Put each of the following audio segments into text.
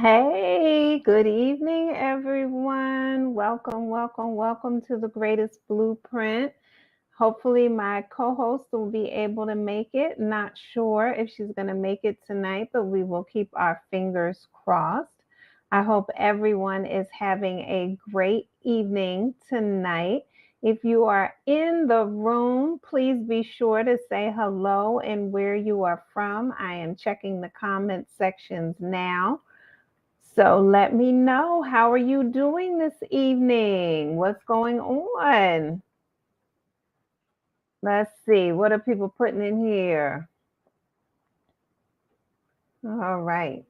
Hey, good evening, everyone. Welcome to the greatest blueprint. Hopefully, my co host will be able to make it. Not sure if she's going to make it tonight, but we will keep our fingers crossed. I hope everyone is having a great evening tonight. If you are in the room, please be sure to say hello and where you are from. I am checking the comment sections now. So let me know, how are you doing this evening? What's going on? Let's see. What are people putting in here? All right.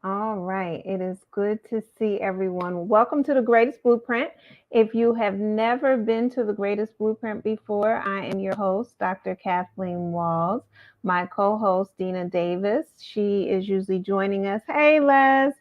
All right. It is good to see everyone. Welcome to the Greatest Blueprint. If you have never been to the Greatest Blueprint before, I am your host, Dr. Kathleen Walls. My co host, Deana Davis. She is usually joining us. Hey, Les.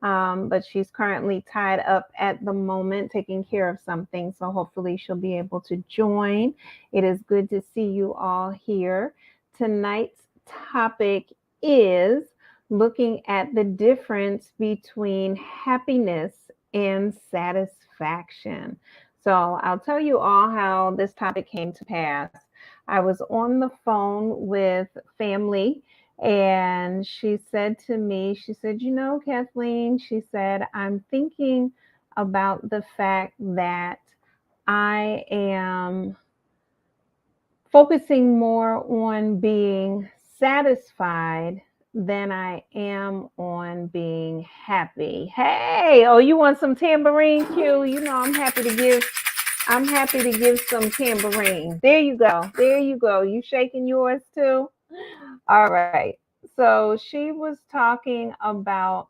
But she's currently tied up at the moment, taking care of something. So hopefully she'll be able to join. It is good to see you all here. Tonight's topic is looking at the difference between happiness and satisfaction. So I'll tell you all how this topic came to pass. I was on the phone with family and she said to me, she said, Kathleen, she said, I'm thinking about the fact that I am focusing more on being satisfied than I am on being happy. Hey, oh, you want some tambourine cue? I'm happy to give some tambourine. There you go. There you go. You shaking yours too? All right. So she was talking about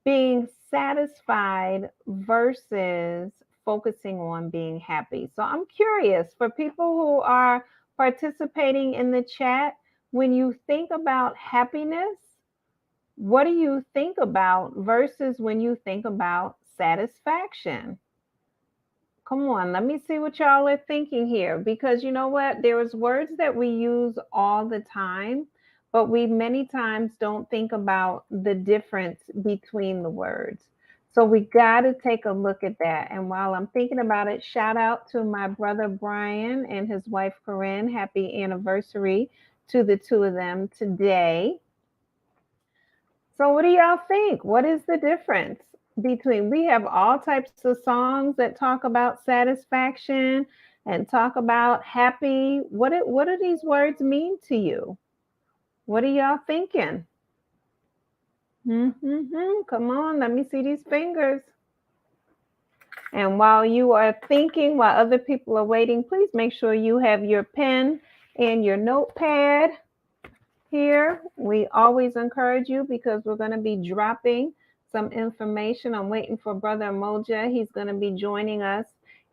being satisfied versus focusing on being happy. So I'm curious for people who are participating in the chat, when you think about happiness, what do you think about versus when you think about satisfaction? Come on, let me see what y'all are thinking here, because you know what? There's words that we use all the time, but we many times don't think about the difference between the words. So we got to take a look at that. And while I'm thinking about it, shout out to my brother Brian and his wife Corinne. Happy anniversary to the two of them today. So, what do y'all think? What is the difference between, we have all types of songs that talk about satisfaction and talk about happy. What do these words mean to you? What are y'all thinking? Come on, let me see these fingers. And while you are thinking, while other people are waiting, please make sure you have your pen and your notepad here. We always encourage you because we're going to be dropping some information. I'm waiting for Brother Moja. He's going to be joining us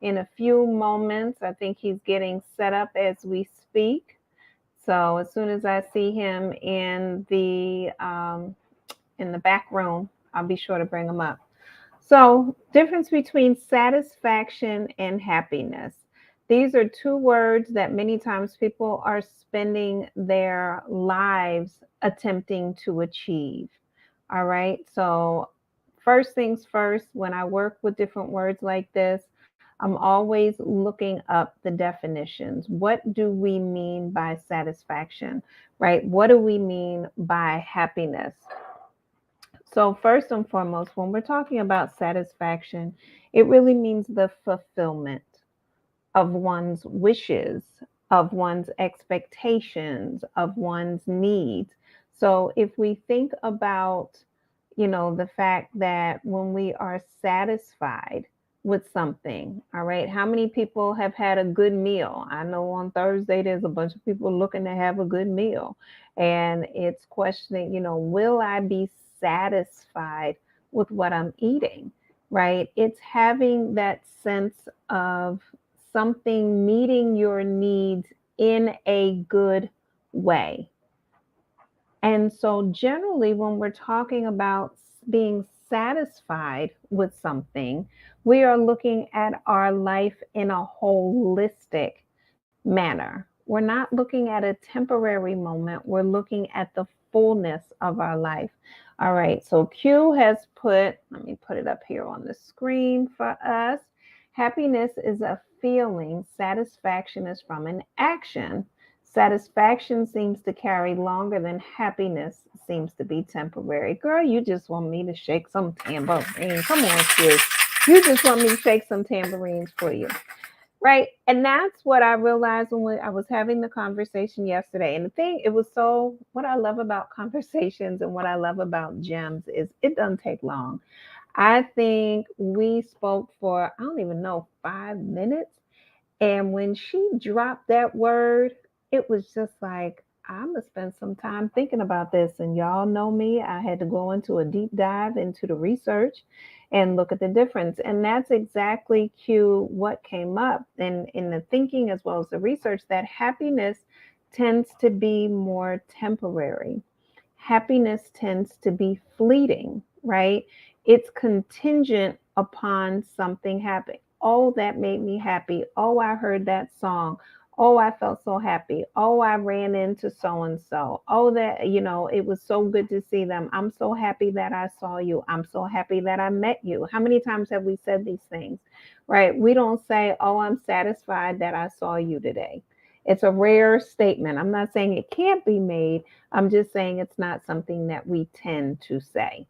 in a few moments. I think he's getting set up as we speak. So as soon as I see him in the back room, I'll be sure to bring him up. So, difference between satisfaction and happiness. These are two words that many times people are spending their lives attempting to achieve. All right. So, first things first, when I work with different words like this, I'm always looking up the definitions. What do we mean by satisfaction, right? What do we mean by happiness? So, first and foremost, when we're talking about satisfaction, it really means the fulfillment of one's wishes, of one's expectations, of one's needs. So, if we think about, the fact that when we are satisfied with something, all right, how many people have had a good meal? I know on Thursday there's a bunch of people looking to have a good meal, and it's questioning, will I be satisfied with what I'm eating, right? It's having that sense of something meeting your needs in a good way. And so, generally, when we're talking about being satisfied with something, we are looking at our life in a holistic manner. We're not looking at a temporary moment, we're looking at the fullness of our life. All right, so Q has put, let me put it up here on the screen for us. Happiness is a feeling, satisfaction is from an action. Satisfaction seems to carry longer than happiness seems to be temporary. Girl, you just want me to shake some tambourine. Come on, Q. You just want me to shake some tambourines for you. Right. And that's what I realized when I was having the conversation yesterday. And the thing, it was so, what I love about conversations and what I love about gems is it doesn't take long. I think we spoke for, I don't even know, 5 minutes. And when she dropped that word, it was just like, I'm going to spend some time thinking about this. And y'all know me, I had to go into a deep dive into the research and look at the difference. And that's exactly what came up in the thinking as well as the research, that happiness tends to be more temporary. Happiness tends to be fleeting, right? It's contingent upon something happening. Oh, that made me happy. Oh, I heard that song. Oh, I felt so happy. Oh, I ran into so and so. Oh, that, it was so good to see them. I'm so happy that I saw you. I'm so happy that I met you. How many times have we said these things, right? We don't say, oh, I'm satisfied that I saw you today. It's a rare statement. I'm not saying it can't be made. I'm just saying it's not something that we tend to say,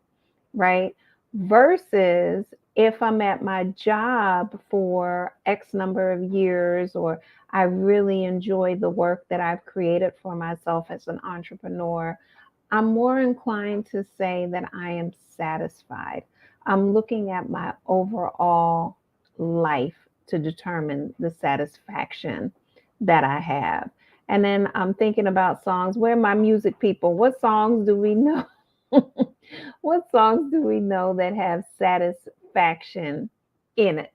right? Versus if I'm at my job for X number of years, or I really enjoy the work that I've created for myself as an entrepreneur, I'm more inclined to say that I am satisfied. I'm looking at my overall life to determine the satisfaction that I have. And then I'm thinking about songs. Where are my music people? What songs do we know? What songs do we know that have satisfaction in it?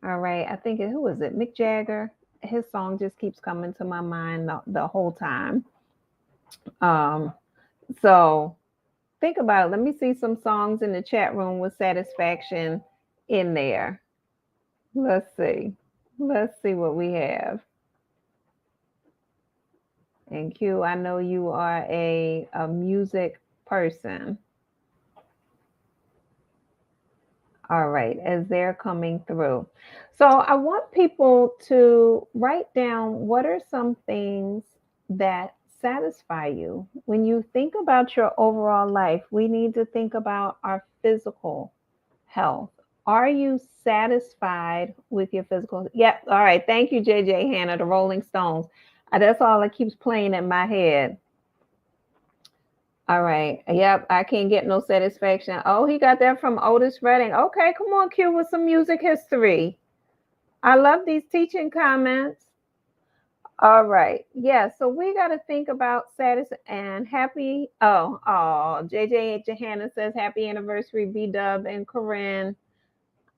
All right. I think, who is it? Mick Jagger. His song just keeps coming to my mind the whole time. Um, so think about it. Let me see some songs in the chat room with satisfaction in there. Let's see. Let's see what we have. And Q, I know you are a music person. All right, as they're coming through. So I want people to write down what are some things that satisfy you. When you think about your overall life, we need to think about our physical health. Are you satisfied with your physical? Yep. All right. Thank you, JJ Hannah, the Rolling Stones. That's all that keeps playing in my head. All right. Yep. I can't get no satisfaction. Oh, he got that from Otis Redding. Okay. Come on, Q, with some music history. I love these teaching comments. All right. Yeah. So we got to think about status and happy. JJ Johanna says happy anniversary, B Dub and Corinne.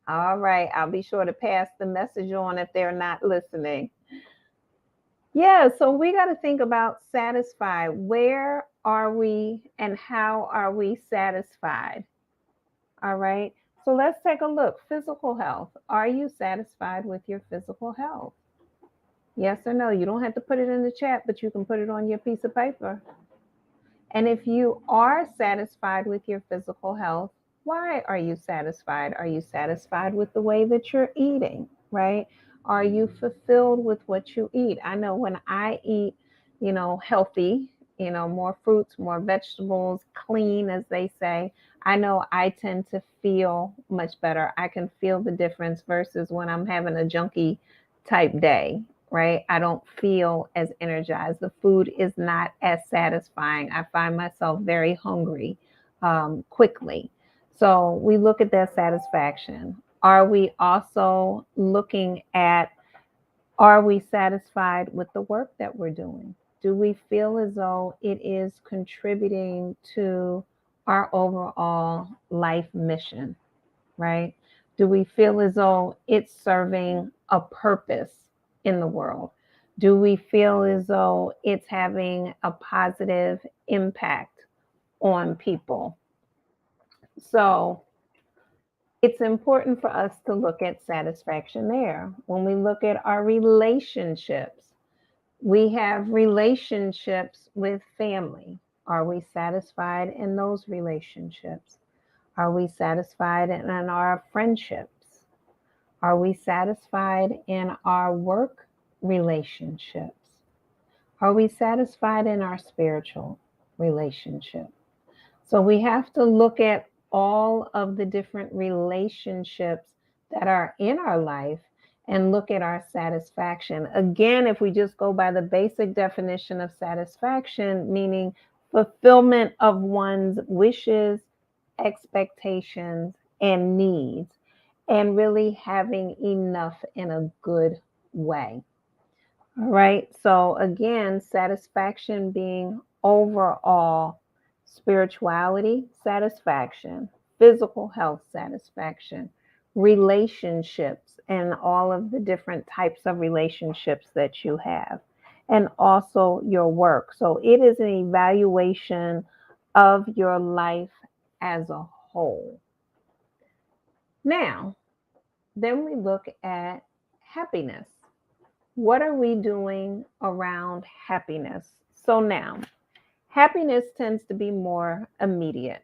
All right. I'll be sure to pass the message on if they're not listening. Yeah, so we got to think about satisfied. Where are we and how are we satisfied? All right. So let's take a look. Physical health. Are you satisfied with your physical health? Yes or no? You don't have to put it in the chat, but you can put it on your piece of paper. And if you are satisfied with your physical health, why are you satisfied? Are you satisfied with the way that you're eating, right? Are you fulfilled with what you eat? I know when I eat, healthy, more fruits, more vegetables, clean, as they say, I know I tend to feel much better. I can feel the difference versus when I'm having a junky type day, right? I don't feel as energized. The food is not as satisfying. I find myself very hungry quickly. So we look at that satisfaction. Are we also looking at, are we satisfied with the work that we're doing? Do we feel as though it is contributing to our overall life mission, right? Do we feel as though it's serving a purpose in the world? Do we feel as though it's having a positive impact on people? So it's important for us to look at satisfaction there. When we look at our relationships, we have relationships with family. Are we satisfied in those relationships? Are we satisfied in our friendships? Are we satisfied in our work relationships? Are we satisfied in our spiritual relationship? So we have to look at all of the different relationships that are in our life and look at our satisfaction. Again, if we just go by the basic definition of satisfaction, meaning fulfillment of one's wishes, expectations, and needs, and really having enough in a good way. All right. So again, satisfaction being overall spirituality satisfaction, physical health satisfaction, relationships, and all of the different types of relationships that you have, and also your work. So it is an evaluation of your life as a whole. Now, then we look at happiness. What are we doing around happiness? So now, happiness tends to be more immediate.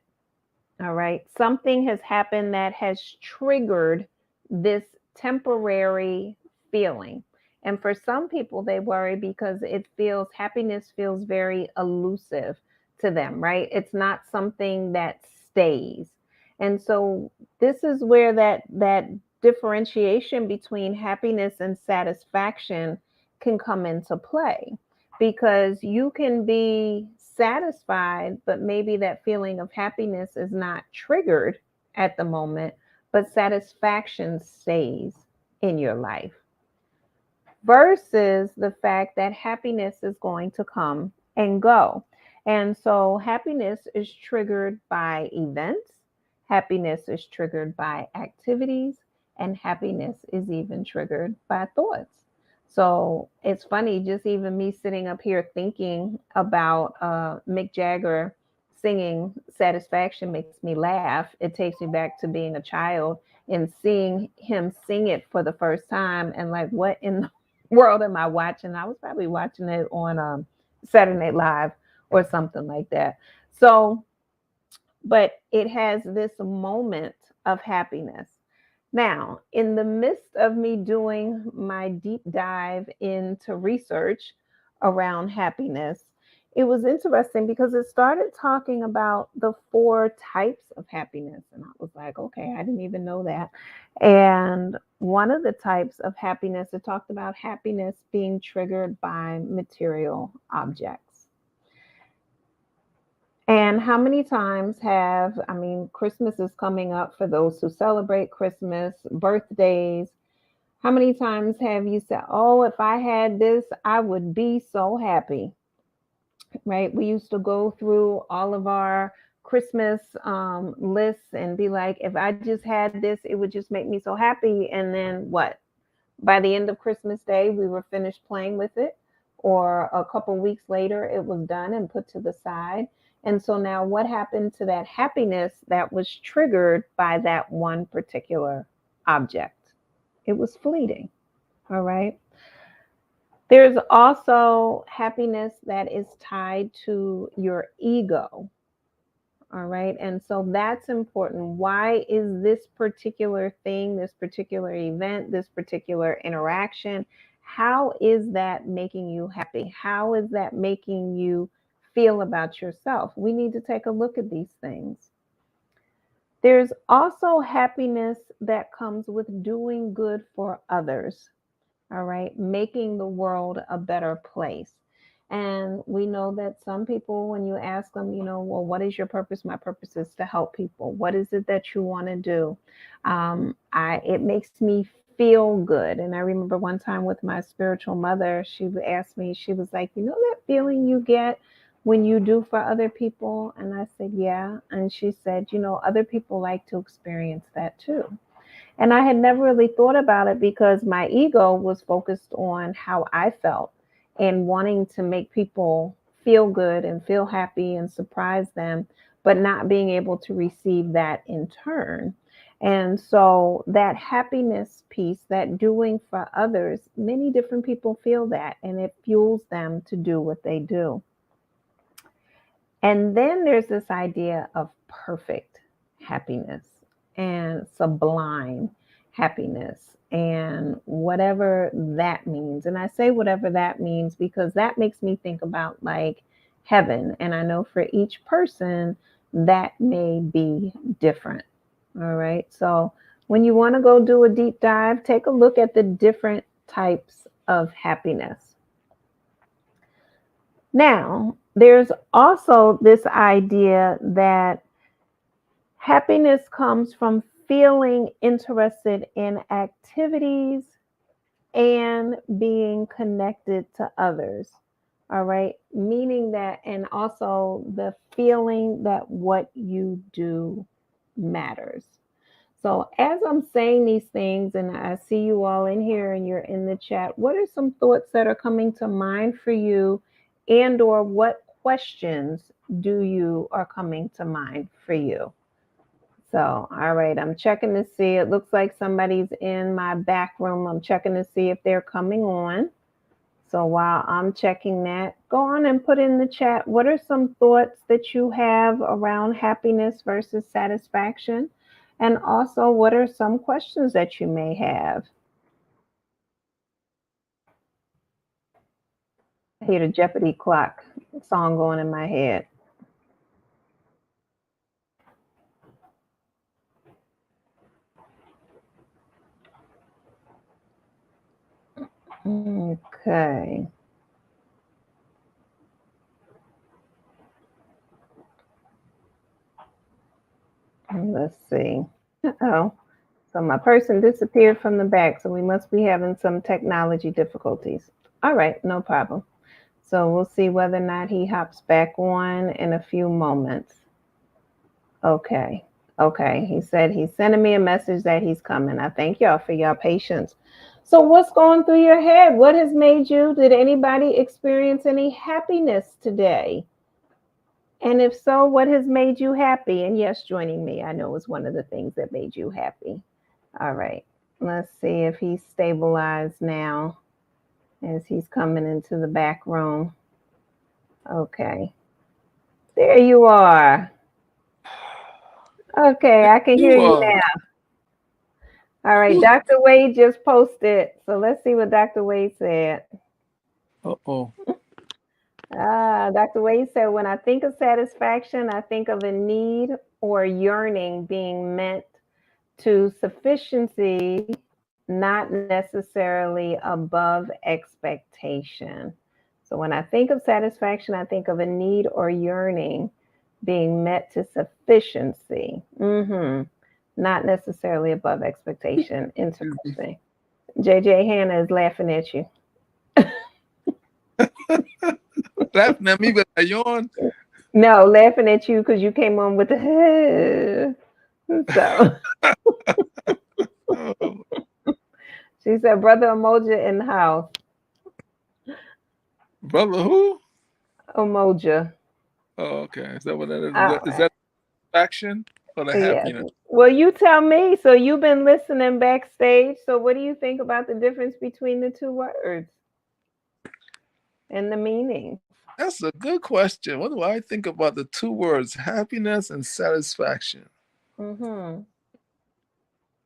All right. Something has happened that has triggered this temporary feeling. And for some people, they worry because happiness feels very elusive to them, right? It's not something that stays. And so this is where that differentiation between happiness and satisfaction can come into play, because you can be satisfied, but maybe that feeling of happiness is not triggered at the moment, but satisfaction stays in your life. Versus the fact that happiness is going to come and go. And so happiness is triggered by events, happiness is triggered by activities, and happiness is even triggered by thoughts. So it's funny, just even me sitting up here thinking about Mick Jagger singing Satisfaction makes me laugh. It takes me back to being a child and seeing him sing it for the first time, and like, what in the world am I watching? I was probably watching it on Saturday Night Live or something like that. So, but it has this moment of happiness. Now, in the midst of me doing my deep dive into research around happiness, it was interesting because it started talking about the four types of happiness. And I was like, okay, I didn't even know that. And one of the types of happiness, it talked about happiness being triggered by material objects. And how many times Christmas is coming up for those who celebrate Christmas, birthdays. How many times have you said, oh, if I had this, I would be so happy, right? We used to go through all of our Christmas lists and be like, if I just had this, it would just make me so happy. And then what? By the end of Christmas Day, we were finished playing with it, or a couple weeks later, it was done and put to the side. And so now, what happened to that happiness that was triggered by that one particular object? It was fleeting. All right. There's also happiness that is tied to your ego. All right. And so that's important. Why is this particular thing, this particular event, this particular interaction, how is that making you happy? How is that making you feel about yourself? We need to take a look at these things. There's also happiness that comes with doing good for others. All right. Making the world a better place. And we know that some people, when you ask them, well, what is your purpose? My purpose is to help people. What is it that you want to do? It makes me feel good. And I remember one time with my spiritual mother, she asked me, she was like, that feeling you get when you do for other people? And I said, yeah. And she said, other people like to experience that too. And I had never really thought about it because my ego was focused on how I felt and wanting to make people feel good and feel happy and surprise them, but not being able to receive that in turn. And so that happiness piece, that doing for others, many different people feel that, and it fuels them to do what they do. And then there's this idea of perfect happiness and sublime happiness and whatever that means. And I say whatever that means because that makes me think about like heaven. And I know for each person that may be different. All right. So when you want to go do a deep dive, take a look at the different types of happiness. Now, there's also this idea that happiness comes from feeling interested in activities and being connected to others. All right. Meaning that, and also the feeling that what you do matters. So, as I'm saying these things, and I see you all in here and you're in the chat, what are some thoughts that are coming to mind for you, and/or what questions do you are coming to mind for you? So, all right, I'm checking to see. It looks like somebody's in my back room. I'm checking to see if they're coming on. So while I'm checking that, go on and put in the chat what are some thoughts that you have around happiness versus satisfaction? And also, what are some questions that you may have? I hear the Jeopardy clock song going in my head. Okay. Let's see. Oh, so my person disappeared from the back, so we must be having some technology difficulties. All right, no problem. So we'll see whether or not he hops back on in a few moments. Okay. Okay. He said he's sending me a message that he's coming. I thank y'all for your patience. So, what's going through your head? What has made you, did anybody experience any happiness today? And if so, what has made you happy? And yes, joining me, I know is one of the things that made you happy. All right. Let's see if he's stabilized now as he's coming into the back room. Okay. There you are. Okay, I can hear You you now. All right, who? Dr. Wade just posted. So let's see what Dr. Wade said. Uh-oh. Dr. Wade said, when I think of satisfaction, I think of a need or yearning being met to sufficiency, not necessarily above expectation. So when I think of satisfaction, I think of a need or yearning being met to sufficiency. Not necessarily above expectation. Interesting. JJ Hannah is laughing at you. Laughing at me with a yawn. No, laughing at you because you came on with the so Oh, she said, Brother Umoja in the house. brother, who? Umoja. Oh, okay. Is that what that is? All Is right. that faction or the Yes. happiness? Well, you tell me. So you've been listening backstage. So what do you think about the difference between the two words and the meanings? That's a good question. What do I think about the two words, happiness and satisfaction? Mm-hmm.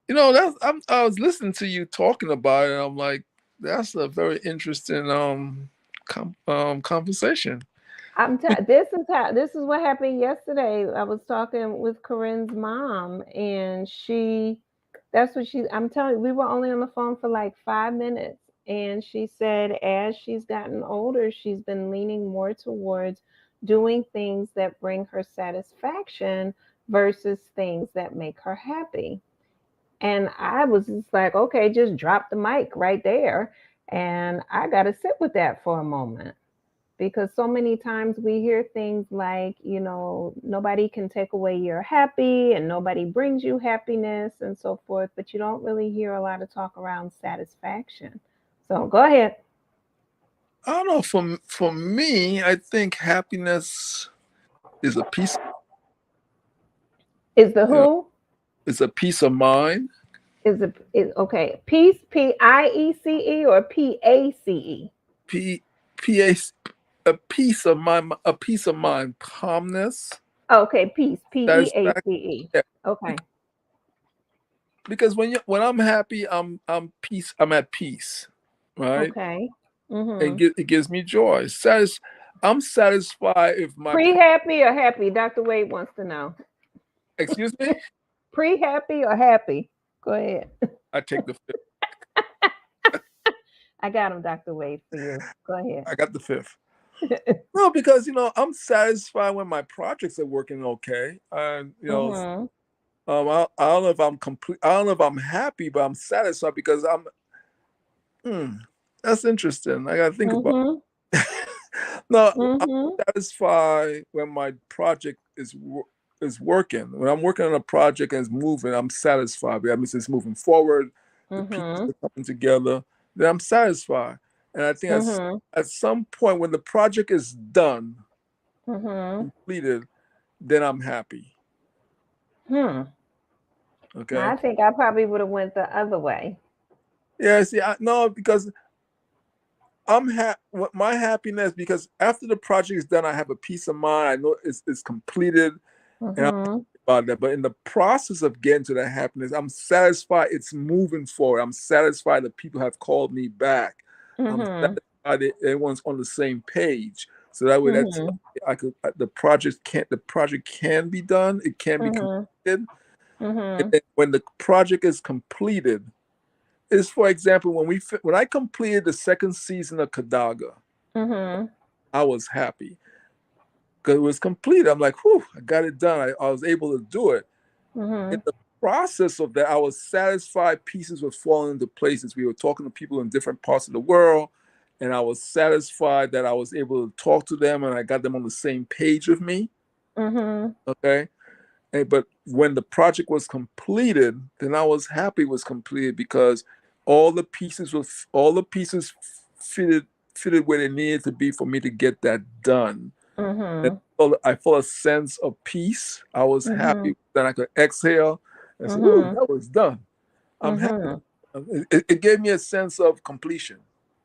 I was listening to you talking about it. And I'm like, that's a very interesting conversation. This is what happened yesterday. I was talking with Corinne's mom, and that's what she. I'm telling you, we were only on the phone for like 5 minutes, and she said as she's gotten older, she's been leaning more towards doing things that bring her satisfaction versus things that make her happy. And I was just like, okay, just drop the mic right there, and I got to sit with that for a moment because so many times we hear things like, nobody can take away your happy and nobody brings you happiness and so forth, but you don't really hear a lot of talk around satisfaction. So go ahead. I don't know. For me, I think happiness is a peace. Is the You know, who? it's a peace of mind. Is okay. Peace, Piece or PACE? P P A a peace of mind, calmness, Okay, peace. satisfaction. Peace. Yeah, Okay. because when I'm happy, I'm at peace, right? Okay. And Mm-hmm. it gives me joy. I'm satisfied if my Pre-happy or happy? Dr. Wade wants to know. excuse me. Pre-happy or happy? Go ahead. I take the fifth. I got him, Dr. Wade, for you. Go ahead. I got the fifth. No, because I'm satisfied when my projects are working okay. And Mm-hmm. I don't know if I'm complete. I don't know if I'm happy, but I'm satisfied because Hmm, that's interesting. I gotta think about. Mm-hmm. No, I'm Mm-hmm. satisfied when my project is working. When I'm working on a project and it's moving, I'm satisfied. That means it's moving forward. The pieces Mm-hmm. are coming together. Then I'm satisfied. And I think Mm-hmm. at some point when the project is done, Mm-hmm. completed, then I'm happy. Hmm. Okay. I think I probably would have went the other way. Yeah. See, no, because my happiness because after the project is done, I have a peace of mind. I know it's completed, and I'm happy Mm-hmm. about that. But in the process of getting to that happiness, I'm satisfied it's moving forward. I'm satisfied that people have called me back. I'm Mm-hmm. satisfied that everyone's on the same page. So that way, Mm-hmm. I could the project can be done. It can be Mm-hmm. completed. And Mm-hmm. then when the project is completed, is for example when I completed the second season of Kadaga, Mm-hmm. I was happy because it was complete. I'm like, whew, I got it done. I was able to do it. In Mm-hmm. the process of that, I was satisfied pieces were falling into places. We were talking to people in different parts of the world, and I was satisfied that I was able to talk to them and I got them on the same page with me. Mm-hmm. Okay. But when the project was completed, then I was happy it was completed because all the pieces fitted fitted where they needed to be for me to get that done. And Mm-hmm. I felt a sense of peace. I was Mm-hmm. happy. Then I could exhale and say, "Ooh, Mm-hmm. that was done. I'm happy." Mm-hmm. It gave me a sense of completion.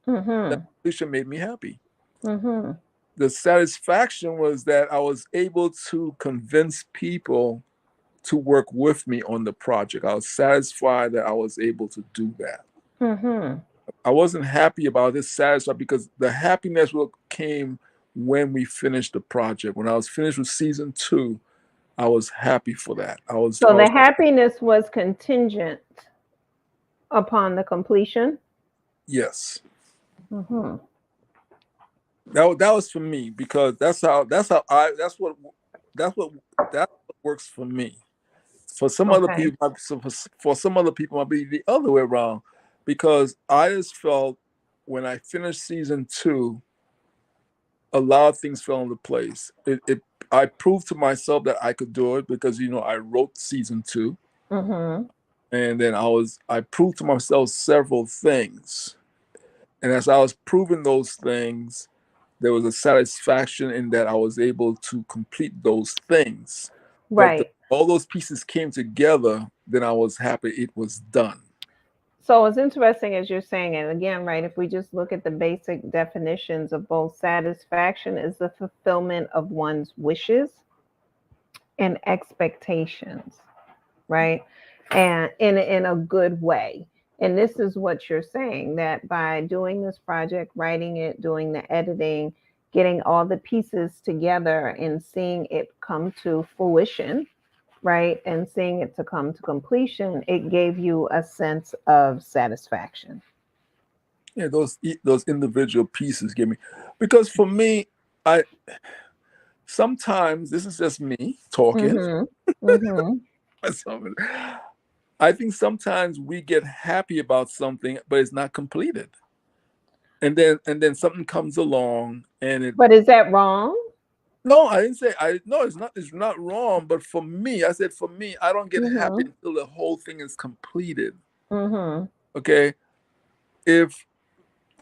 That Mm-hmm. completion made me happy. Mm-hmm. The satisfaction was that I was able to convince people to work with me on the project. I was satisfied that I was able to do that. Mm-hmm. I wasn't happy about this, satisfied because the happiness came when we finished the project. When I was finished with season two, I was happy for that. So the happiness was contingent upon the completion. Yes. Mm-hmm. That was for me because that's what that's what works for me. For some other Okay. people, for some other people, might be the other way around because I just felt when I finished season two, a lot of things fell into place. I proved to myself that I could do it because I wrote season two, Mm-hmm. and then I proved to myself several things, and as I was proving those things, there was a satisfaction in that I was able to complete those things. But Right. all those pieces came together, then I was happy it was done. So it's interesting as you're saying, and again, right, if we just look at the basic definitions of both, satisfaction is the fulfillment of one's wishes and expectations, right? And in a good way. And this is what you're saying, that by doing this project, writing it, doing the editing, getting all the pieces together and seeing it come to fruition, right? And seeing it to come to completion, it gave you a sense of satisfaction. Yeah, those individual pieces give me, because for me, I sometimes this is just me talking. Mhm. Mhm. I think sometimes we get happy about something, but it's not completed, and then something comes along, and it. But is that wrong? No, I didn't say I. No, it's not wrong. But for me, I said for me, I don't get happy Mhm. until the whole thing is completed. Mhm. Okay, if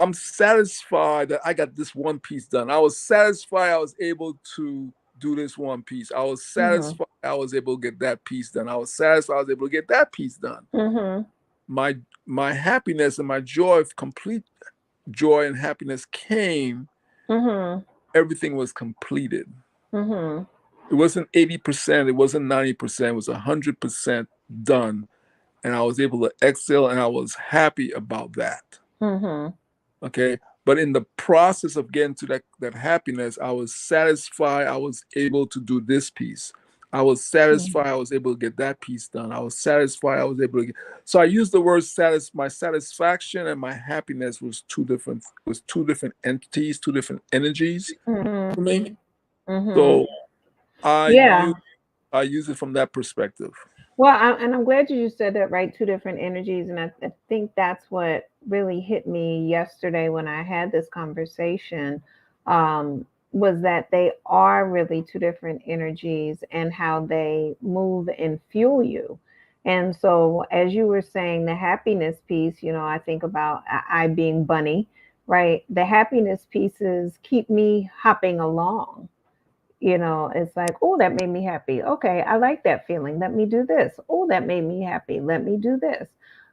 I'm satisfied that I got this one piece done. I was satisfied I was able to do this one piece. I was Mhm. satisfied I was able to get that piece done. I was satisfied I was able to get that piece done. Mhm. My my happiness and my joy, complete joy and happiness came Mhm. everything was completed. Mm-hmm. It wasn't 80%, it wasn't 90%, it was 100% done. And I was able to exhale and I was happy about that. Mm-hmm. Okay. But in the process of getting to that happiness, I was satisfied I was able to do this piece. I was satisfied I was able to get that piece done. I was satisfied I was able to get, so I used the word my satisfaction and my happiness was two different entities, two different energies for me. Mm-hmm. Mm-hmm. So I use Yeah. I use it from that perspective. Well, and I'm glad you said that, right? Two different energies. And I think that's what really hit me yesterday when I had this conversation, was that they are really two different energies and how they move and fuel you. And so, as you were saying, the happiness piece, I think about I being bunny, right? The happiness pieces keep me hopping along. It's like, oh, that made me happy. Okay, I like that feeling. Let me do this. Oh, that made me happy. Let me do this.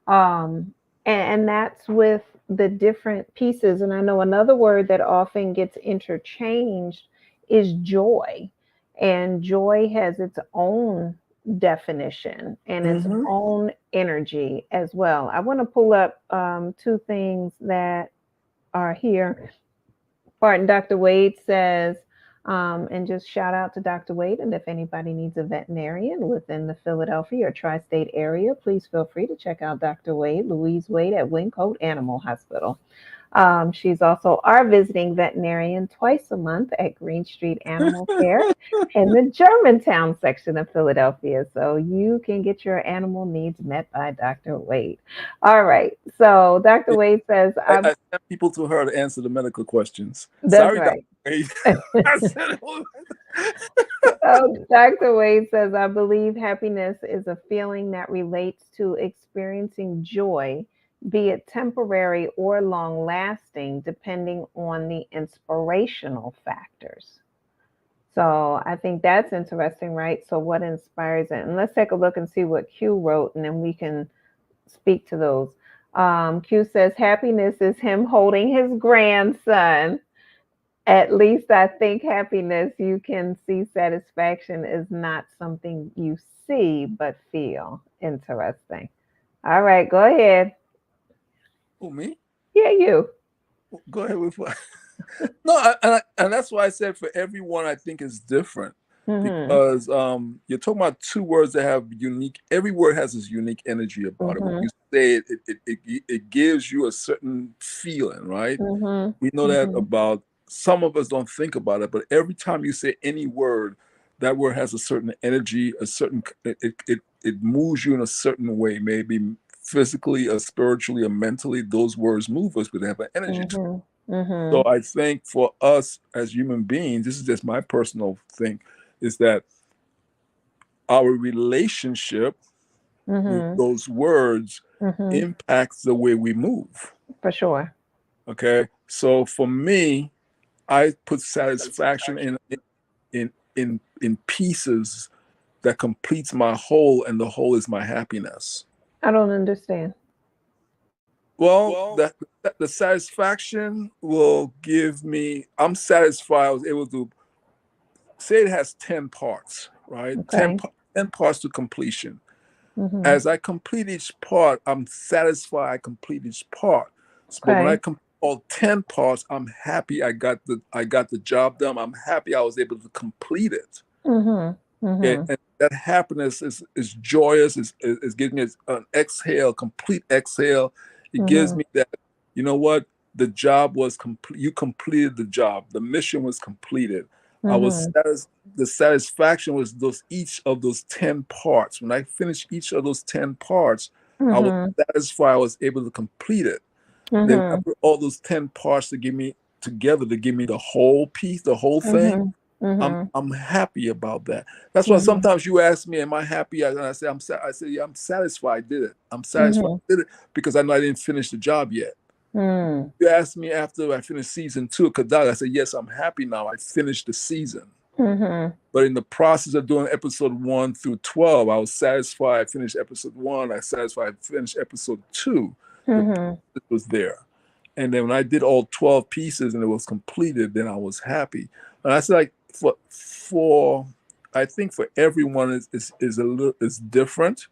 And that's with the different pieces. And I know another word that often gets interchanged is joy. And joy has its own definition and its Mm-hmm. own energy as well. I want to pull up two things that are here. Pardon, Dr. Wade says, and just shout out to Dr. Wade. And if anybody needs a veterinarian within the Philadelphia or tri state area, please feel free to check out Dr. Wade, Louise Wade at Wingcoat Animal Hospital. She's also our visiting veterinarian twice a month at Green Street Animal Care in the Germantown section of Philadelphia. So you can get your animal needs met by Dr. Wade. All right. So Dr. Wade says, I sent people to her to answer the medical questions. that's Sorry, Dr. right. Wade. I said it was- Dr. Wade says, I believe happiness is a feeling that relates to experiencing joy, be it temporary or long lasting, depending on the inspirational factors. So I think that's interesting, right? So, what inspires it? And let's take a look and see what Q wrote, and then we can speak to those. Q says, happiness is him holding his grandson. At least I think happiness, you can see satisfaction is not something you see but feel. Interesting. All right, go ahead. Oh, me? Yeah, you. Go ahead with what? No, and that's why I said for everyone, I think is different Mhm. because you're talking about two words that have unique. Every word has this unique energy about it. When Mhm. you say it, it gives you a certain feeling, right? Mhm. We know that Mhm. about some of us don't think about it, but every time you say any word, that word has a certain energy, a certain it moves you in a certain way, maybe physically or spiritually or mentally. Those words move us, but they have an energy to. Mhm. So Mhm. I think for us as human beings, this is just my personal thing, is that our relationship with Mhm. those words Mhm. impacts the way we move. For sure. Okay. So for me, I put satisfaction in pieces that completes my whole, and the whole is my happiness. I don't understand. Well, the satisfaction will give me. I'm satisfied. I was able to say it has 10 parts, right? Okay. 10 parts to completion. Mhm. As I complete each part, I'm satisfied I complete each part. But when I Okay. complete all 10 parts, I'm happy I got the job done. I'm happy I was able to complete it. Mhm. Okay? Mhm. And that happiness is joyous, is giving me an exhale, complete exhale. It gives Mhm. me that, you know what? The job was complete. You completed the job. The mission was completed. I was Mhm. the satisfaction was those each of those 10 parts. When I finished each of those 10 parts, I was Mhm. satisfied I was able to complete it. Then I Mhm. put all those 10 parts to give me together to give me the whole piece, the whole thing. Mhm. Mhm. I'm happy about that. That's why Mhm. sometimes you ask me, "Am I happy?" And I say, I say, yeah, I'm satisfied. I did it. I'm satisfied. Mhm. I did it because I know I didn't finish the job yet. Mm. You asked me after I finished season 2 of Kadal. I said, "Yes, I'm happy now. I finished the season." Mhm. But in the process of doing episode 1 through 12, I was satisfied. I finished episode 1. I satisfied. I finished episode 2. The Mhm. process was there. And then when I did all 12 pieces and it was completed, then I was happy. And I said, like, for I think for everyone is a little is different,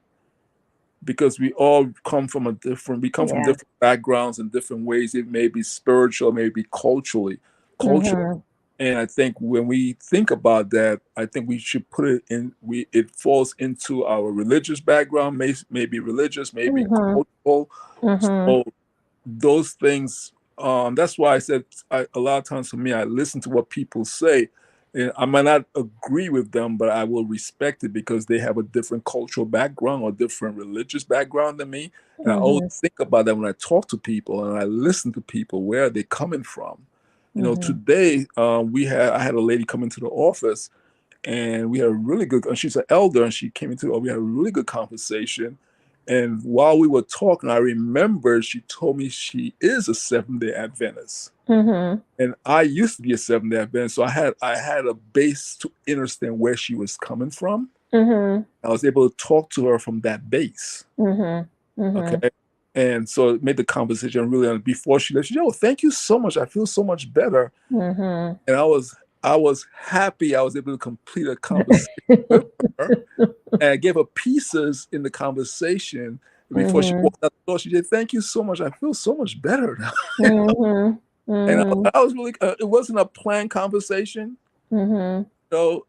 because we all come from Yeah. different backgrounds in different ways. It may be spiritual, maybe cultural. Mhm. And I think when we think about that, I think we should put it in. It falls into our religious background, maybe religious, maybe Mhm. cultural. Mhm. So those things. That's why I said, a lot of times for me, I listen to what people say, and I might not agree with them, but I will respect it because they have a different cultural background or different religious background than me. And I always Mhm. think about that when I talk to people and I listen to people. Where are they coming from? Mhm. Today I had a lady come into the office, and we had a really good. And she's an elder, and she came into. We had a really good conversation. And while we were talking, I remember she told me she is a Seventh-day Adventist, Mhm. and I used to be a Seventh-day Adventist, so I had a base to understand where she was coming from. Mhm. I was able to talk to her from that base. Mhm. Mhm. Okay. And so it made the conversation really. Before she left, she said, "Oh, thank you so much. I feel so much better." Mhm. And I was happy I was able to complete a conversation with her. And I gave her pieces in the conversation. Before she Mhm. walked out the door, she said, "Thank you so much. I feel so much better now." Mhm. And Mhm. I was really. It wasn't a planned conversation, Mhm.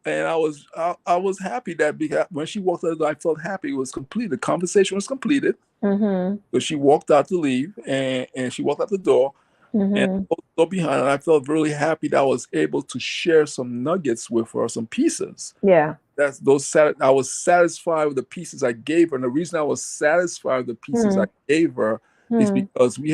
and I was happy that, because when she walked out the door, I felt happy. It was complete. The conversation was completed. Mhm. So she walked out to leave, and she walked out the door, and Mhm. I closed the door behind her. And I felt really happy that I was able to share some nuggets with her, some pieces. Yeah. I was satisfied with the pieces I gave her. And the reason I was satisfied with the pieces I Mhm. gave her is Mhm. because we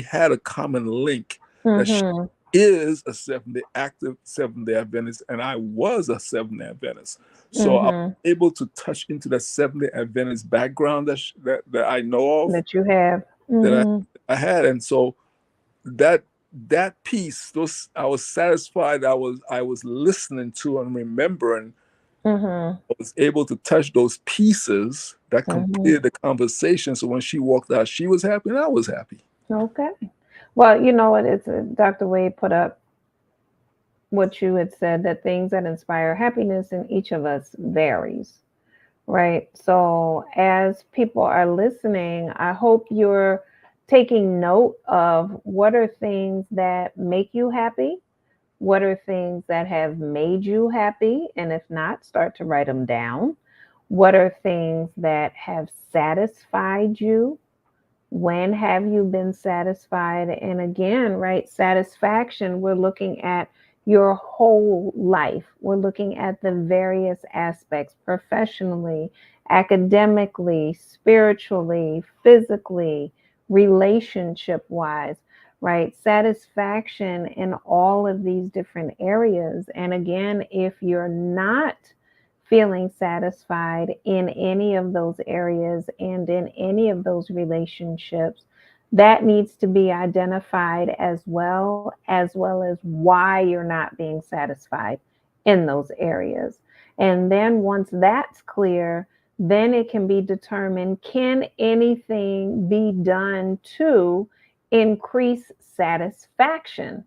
had a common link, that she Mhm. is a Seventh-day Adventist, and I was a Seventh-day Adventist. So I was Mhm. able to touch into that Seventh-day Adventist background that I know of, That you have. that Mhm. I had. And so that that piece, those I was satisfied. I was listening to and remembering. Mhm. I was able to touch those pieces that Mhm. completed the conversation. So when she walked out, she was happy and I was happy. Okay. Well, you know what? It's Dr. Wade put up what you had said, that things that inspire happiness in each of us varies, right? So as people are listening, I hope you're taking note of what are things that make you happy, what are things that have made you happy, and if not, start to write them down. What are things that have satisfied you? When have you been satisfied? And again, right, satisfaction, we're looking at your whole life. We're looking at the various aspects professionally, academically, spiritually, physically, relationship wise, right? Satisfaction in all of these different areas. And again, if you're not feeling satisfied in any of those areas and in any of those relationships, that needs to be identified as well as why you're not being satisfied in those areas. And then once that's clear, then it can be determined, can anything be done to increase satisfaction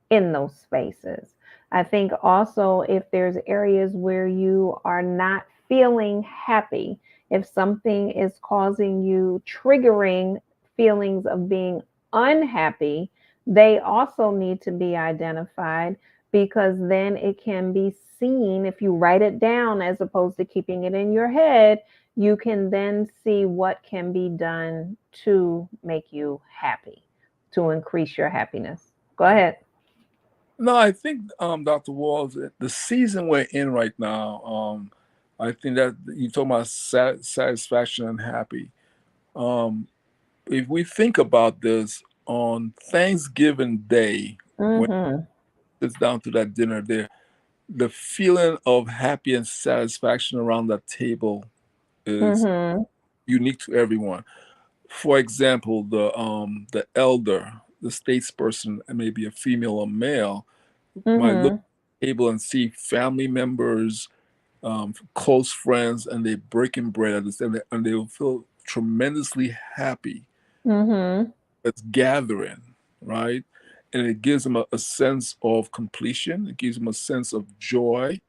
in those spaces? I think also if there's areas where you are not feeling happy, if something is causing you, triggering feelings of being unhappy, they also need to be identified, because then it can be seen. If you write it down as opposed to keeping it in your head, you can then see what can be done to make you happy, to increase your happiness. Go ahead. No, I think, Dr. Walls, the season we're in right now, I think that you talking about satisfaction and happy. Um, if we think about this on Thanksgiving Day, when Mhm. it sits down to that dinner there, the feeling of happy and satisfaction around that table is Mhm. unique to everyone. For example, the elder, the statesperson, maybe a female or male, might look Mhm. at the table and see family members, close friends, and they breaking bread at this, and they will feel tremendously happy. Mhm. It's gathering. right? And it gives them a sense of completion. It gives them a sense of joy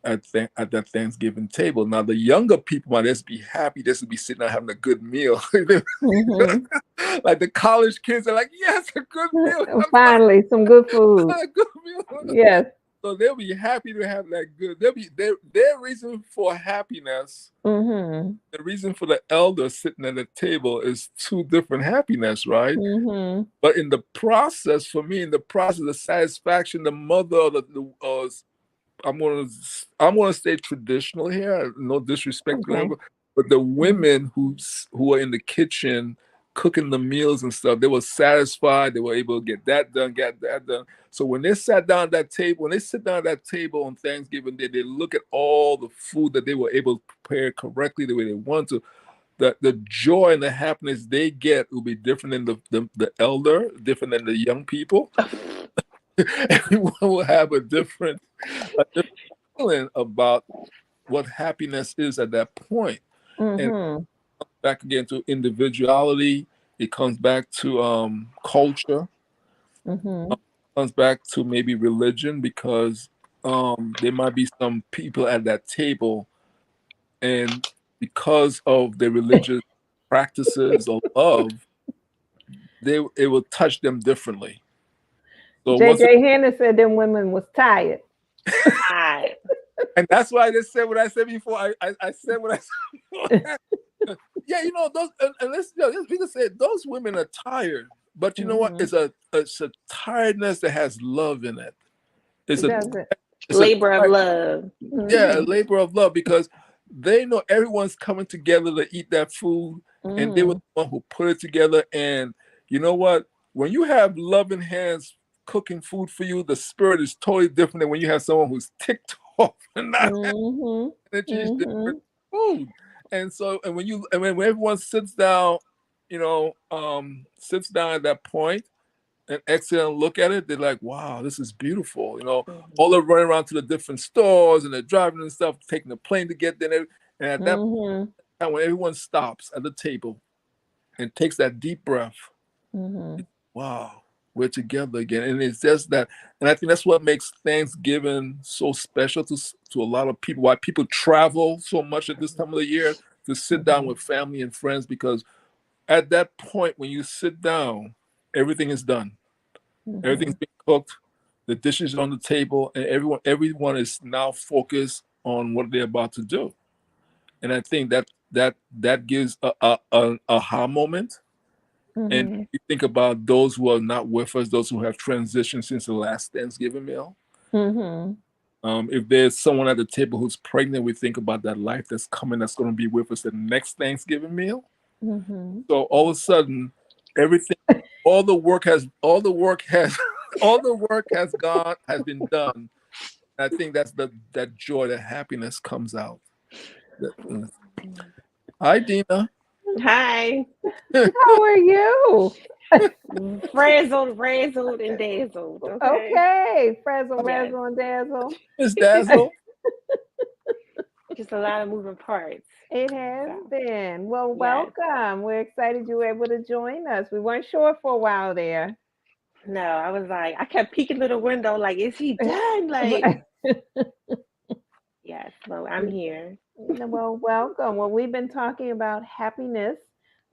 at that Thanksgiving table. Now, the younger people might just be happy just to be sitting there having a good meal. Mm-hmm. Like the college kids are like, yes, a good meal. Finally, some good food. A good meal. Yes. So they'll be happy to have that good. They'll be their reason for happiness. Mm-hmm. The reason for the elder sitting at the table is two different happiness, right? Mm-hmm. But in the process, for me, in the process, the satisfaction, the mother, I'm gonna stay traditional here. No disrespect to Okay. them, but the Mm-hmm. women who are in the kitchen cooking the meals and stuff, they were satisfied. They were able to get that done, get that done. So when they sat down at that table, when they sit down at that table on Thanksgiving Day, they look at all the food that they were able to prepare correctly the way they want to. The joy and the happiness they get will be different than the elder, different than the young people. Everyone will have a different feeling about what happiness is at that point. And Mm-hmm. back again to individuality, it comes back to culture, Mm-hmm. comes back to maybe religion, because there might be some people at that table, and because of their religious practices or love, it will touch them differently. So once JJ Henner said them women was tired. I, and that's why I just said what I said before. I said what I said. Yeah, those, and let's we can say it, those women are tired, but you know what? Mm-hmm. It's a tiredness that has love in it. It's a Does it? it's a labor of love. yeah, a Mm-hmm. labor of love, because they know everyone's coming together to eat that food, and they were Mm-hmm. the one who put it together. And you know what? When you have loving hands cooking food for you, the spirit is totally different than when you have someone who's ticked off and not having Mm-hmm. energy is Mm-hmm. different food. And so, and when everyone sits down, sits down at that point and exhale and look at it, they're like, wow, this is beautiful. All they're running around to the different stores and they're driving and stuff, taking the plane to get there. And at that Mm-hmm. time, when everyone stops at the table and takes that deep breath, Mm-hmm. wow, we're together again. And it's just that, and I think that's what makes Thanksgiving so special to a lot of people, why people travel so much at this time of the year to sit down Mm-hmm. with family and friends, because at that point when you sit down, everything is done. Mm-hmm. Everything's been cooked, the dishes are on the table, and everyone is now focused on what they're about to do. And I think that gives an aha moment. And Mm-hmm. you think about those who are not with us, those who have transitioned since the last Thanksgiving meal. Mm-hmm. If there's someone at the table who's pregnant, we think about that life that's coming, that's going to be with us the next Thanksgiving meal. Mm-hmm. So all of a sudden, everything, all the work has, all the work has been done. And I think that's that joy, that happiness comes out. Hi, Deana. Hi, How are you? frazzled, razzled, and dazzled. Okay, Okay. Frazzle, yes, razzle, and dazzle. Miss Dazzle. just a lot of moving parts. It has So been. Well, yes, welcome. We're excited you were able to join us. We weren't sure for a while there. no, I was like, I kept peeking through the window, like, is he done? Like, yes, well, I'm here. Well, welcome. Well, we've been talking about happiness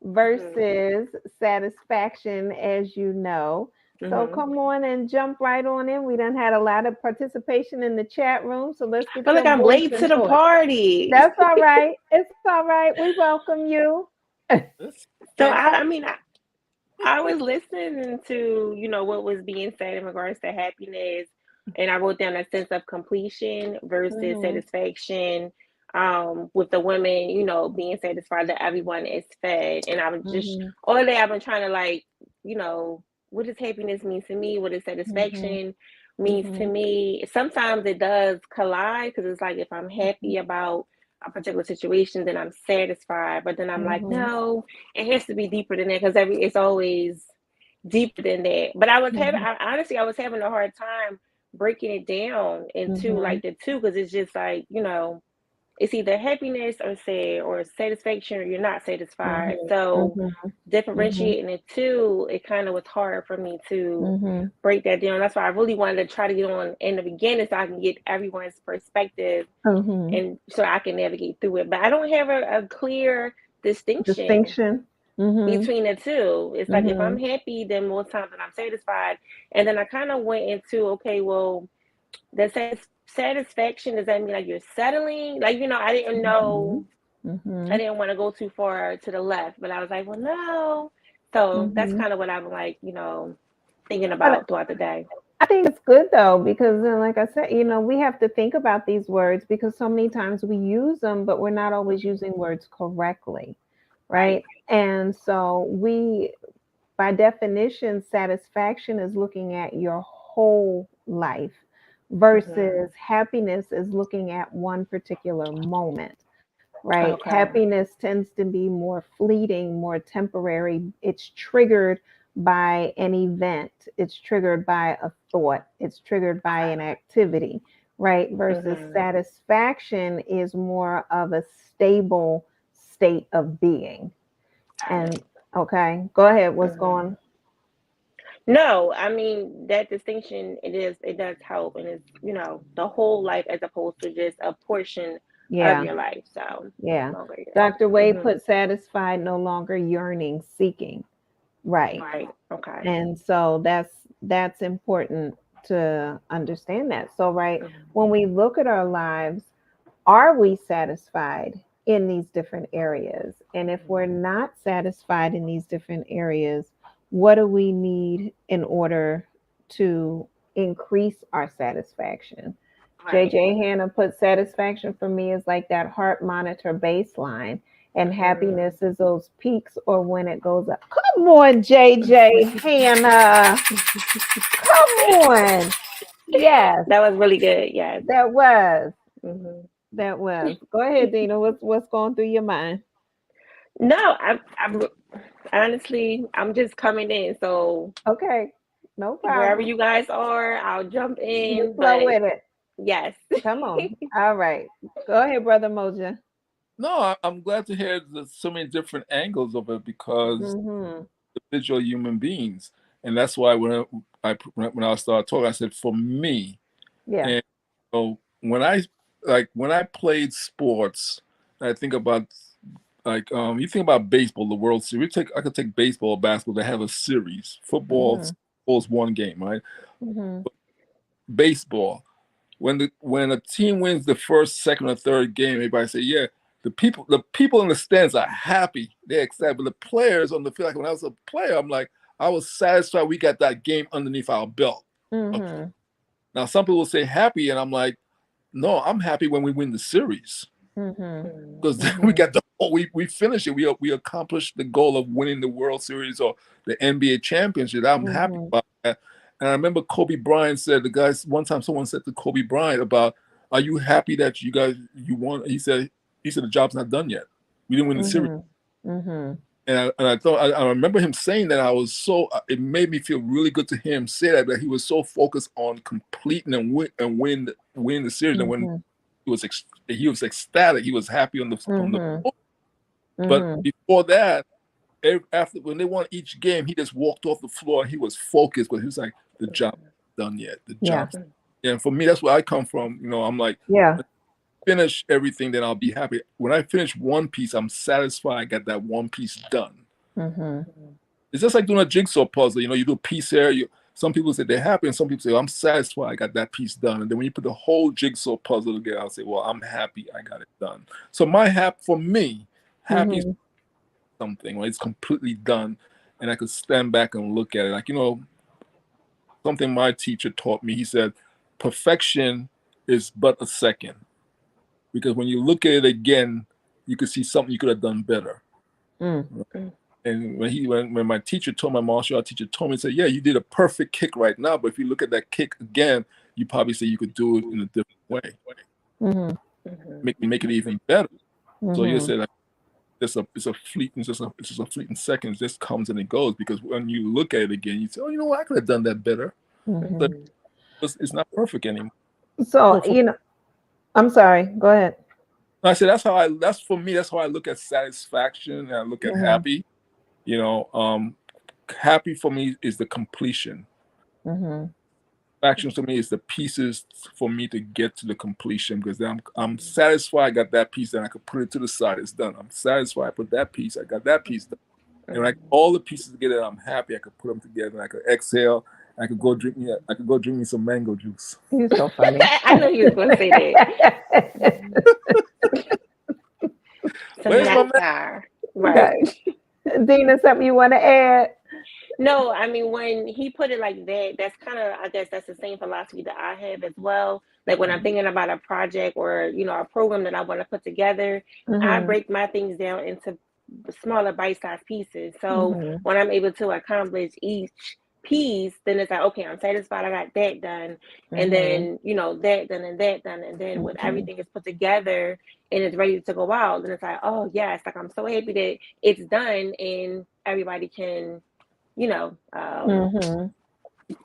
Mhm, versus satisfaction, as you know. So mhm. come on and jump right on in. We done had a lot of participation in the chat room, so let's I get feel like your I'm voice late to the into it. party. That's all right. It's all right. We welcome you. So I mean, I was listening to, what was being said in regards to happiness, and I wrote down a sense of completion versus Mm-hmm. satisfaction. With the women, being satisfied that everyone is fed, and I was just Mm-hmm. all day I've been trying to you know, what does happiness mean to me? What does Mm-hmm. satisfaction means to Mm-hmm. me? Sometimes it does collide because it's like if I'm happy about a particular situation, then I'm satisfied, but then I'm like, Mm-hmm. no, it has to be deeper than that because it's always deeper than that. But Mm-hmm. honestly, I was having a hard time breaking it down into Mm-hmm. like the two because it's just like, it's either happiness or satisfaction, or you're not satisfied. Mhm. So Mhm. differentiating the two, it kind of was hard for me to Mhm. break that down. That's why I really wanted to try to get on in the beginning so I can get everyone's perspective Mhm. and so I can navigate through it. But I don't have a clear distinction Distinction. Mhm. between the two. It's like if I'm Mhm. happy, then most times that I'm satisfied. And then I kind of went into, okay, well, the satisfaction, does that mean like you're settling? Like, I didn't know. Mhm. I Mhm. didn't want to go too far to the left, but I was like, well, no. So that's Mhm. kind of what I'm like, thinking But about throughout the day. I think it's good though, because then, like I said, we have to think about these words because so many times we use them, but we're not always using words correctly, Right. right? And so by definition, satisfaction is looking at your whole life Hmm. versus happiness is looking at one particular moment, right? Okay. Happiness tends to be more fleeting, more temporary. It's triggered by an event, it's triggered by a thought, it's triggered by an activity, right? Versus Hmm. satisfaction is more of a stable state of being. Got it. And okay, go ahead. What's Hmm. going? No, I mean that distinction, it does help, and it's the whole life as opposed to just a portion of Yeah, your life. So yeah. no great. Dr. Wade Hmm. put satisfied, no longer yearning, seeking. Right. Right. Okay. And so that's important to understand that. So right, Hmm. when we look at our lives, are we satisfied in these different areas? And if we're not satisfied in these different areas, what do we need in order to increase our satisfaction? Right. JJ Hannah put satisfaction for me is like that heart monitor baseline, and Hmm. happiness is those peaks or when it goes up. Come on, JJ Hannah. Come on. Yes, That was really good. Yes. that was. Hmm. That was. Go ahead, Dina. What's going through your mind? No, I'm honestly, I'm just coming in. So Okay, no wherever problem. you guys are, I'll jump You in. flow But with it. yes. Come on. All right. Go ahead, Brother Moja. No, I'm glad to hear there's so many different angles of it because Mm-hmm. individual human beings, and that's why when I started talking, I said for me, Yeah. and so when I played sports, I think about you think about baseball, the World Series. I could take baseball, basketball. They have a series. Mm-hmm. Football's one game, right? Mm-hmm. Baseball. When a team wins the first, second, or third game, everybody say, "Yeah." The people in the stands are happy. They're excited. But the players on the field, like when I was a player, I'm like, I was satisfied we got that game underneath our belt. Okay. Mm-hmm. Now some people say happy, and I'm like, no, I'm happy when we win the series Mm-hmm. because we Mm-hmm. got we finished it. We accomplished the goal of winning the World Series or the NBA championship. I'm happy Mm-hmm. about that. And I remember Kobe Bryant said, the guys one time someone said to Kobe Bryant about, "Are you happy that you won?" He said the job's not done yet. We didn't win the series. Mm-hmm. Mm-hmm. And I thought I remember him saying that. I was so it made me feel really good to hear him say that he was so focused on completing and win the series. And when Mm-hmm. he was ecstatic, he was happy on the Mm-hmm. floor. But Mm-hmm. before that, after when they won each game, he just walked off the floor and he was focused. But he was like, the job done yet. The Yeah. job's yeah. And for me, that's where I come from. I'm like, Yeah. finish everything, then I'll be happy. When I finish one piece, I'm satisfied I got that one piece done. Mm-hmm. It's just like doing a jigsaw puzzle. You do a piece here. Some people say they're happy, and some people say, I'm satisfied I got that piece done. And then when you put the whole jigsaw puzzle together, I'll say, well, I'm happy I got it done. So for me, happy is Mm-hmm. something when it's completely done, and I could stand back and look at it. Like, something my teacher taught me. He said, perfection is but a second. Because when you look at it again, you could see something you could have done better. Mm. And when my teacher told my martial art teacher told me, he said, "Yeah, you did a perfect kick right now, but if you look at that kick again, you probably say you could do it in a different way, Mm-hmm. make it even better." So he Mm-hmm. said, it's just a fleeting second. It just comes and it goes because when you look at it again, you say, "Oh, you know what? I could have done that better." Mm-hmm. But it's not perfect anymore. So, So for I'm sorry. Go ahead. I said that's for me, that's how I look at satisfaction and I look at Mhm. happy. You know, happy for me is the completion. Mhm. Satisfaction to me is the pieces for me to get to the completion because I'm satisfied I got that piece, then I could put it to the side, it's done. I'm satisfied I put that piece, I got that piece done. And like all the pieces together, I'm happy I could put them together and I could exhale. I could go drink me some mango juice. You're so funny. I know you was going to say that. Some Where's my man? nectar. Right. Okay. Deana, something you want to add? No, I mean, when he put it like that, that's kind of, I guess that's the same philosophy that I have as well. Like when I'm thinking about a project or, a program that I want to put together, I Mhm. break my things down into smaller bite-sized pieces. So Mhm. when I'm able to accomplish each piece, then it's like, okay, I'm satisfied I got that done. And Mhm. then, that done and that done. And then when Mhm. everything is put together and it's ready to go out, then it's like, oh, yes, like I'm so happy that it's done and everybody can Mhm.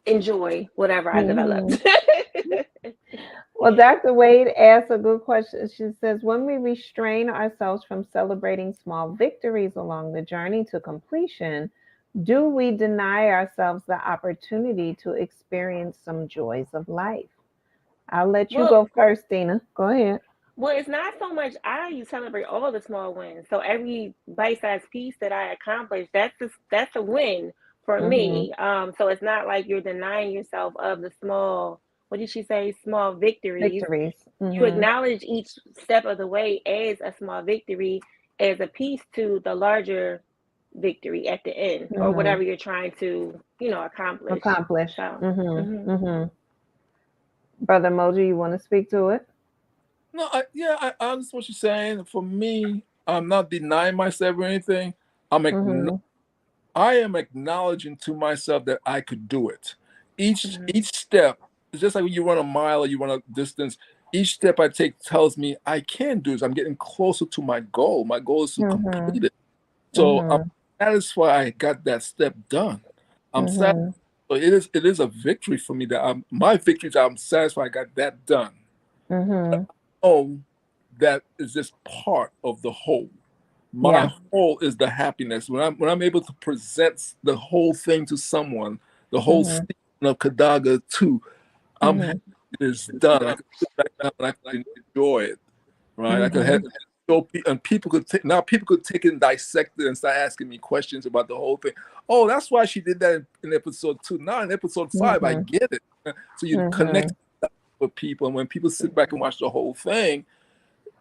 enjoy whatever I Mhm. developed. Well, Dr. Wade asked a good question. She says, when we restrain ourselves from celebrating small victories along the journey to completion, do we deny ourselves the opportunity to experience some joys of life? I'll let you well, go first, Deana. Go ahead. it's not so much I celebrate all the small wins. So every bite-sized piece that I accomplish, that's a win for Mhm. me. So it's not like you're denying yourself of the small, what did she say, small victories. Victories. You Mhm. acknowledge each step of the way as a small victory, as a piece to the larger victory at the end, or Mhm. whatever you're trying to, accomplish. Accomplish. So, Mhm. mhm. Mhm. Brother Moji, you want to speak to it? No, I understand what you're saying. For me, I'm not denying myself or anything. Mhm. I am acknowledging to myself that I could do it. Mhm. Each step, it's just like when you run a mile or you run a distance. Each step I take tells me I can do this. I'm getting closer to my goal. My goal is to Mhm. complete it. So I'm Mhm. satisfied I got that step done. I'm satisfied. Mhm. So it is a victory for me that my victory is I'm satisfied I got that done. Mhm. Oh, that is just part of the whole. My Yeah. whole is the happiness. When I'm able to present the whole thing to someone, the whole Mhm. season of Kadaga too, I'm happy Mhm. it is done. I can sit back down and I can enjoy it. Right? I could have Mhm. and people could take now people could take it and dissect it and start asking me questions about the whole thing. Oh, that's why she did that in episode 2. Now in episode 5, I Mhm. get it. So you connect Mhm. with people, and when people sit back and watch the whole thing,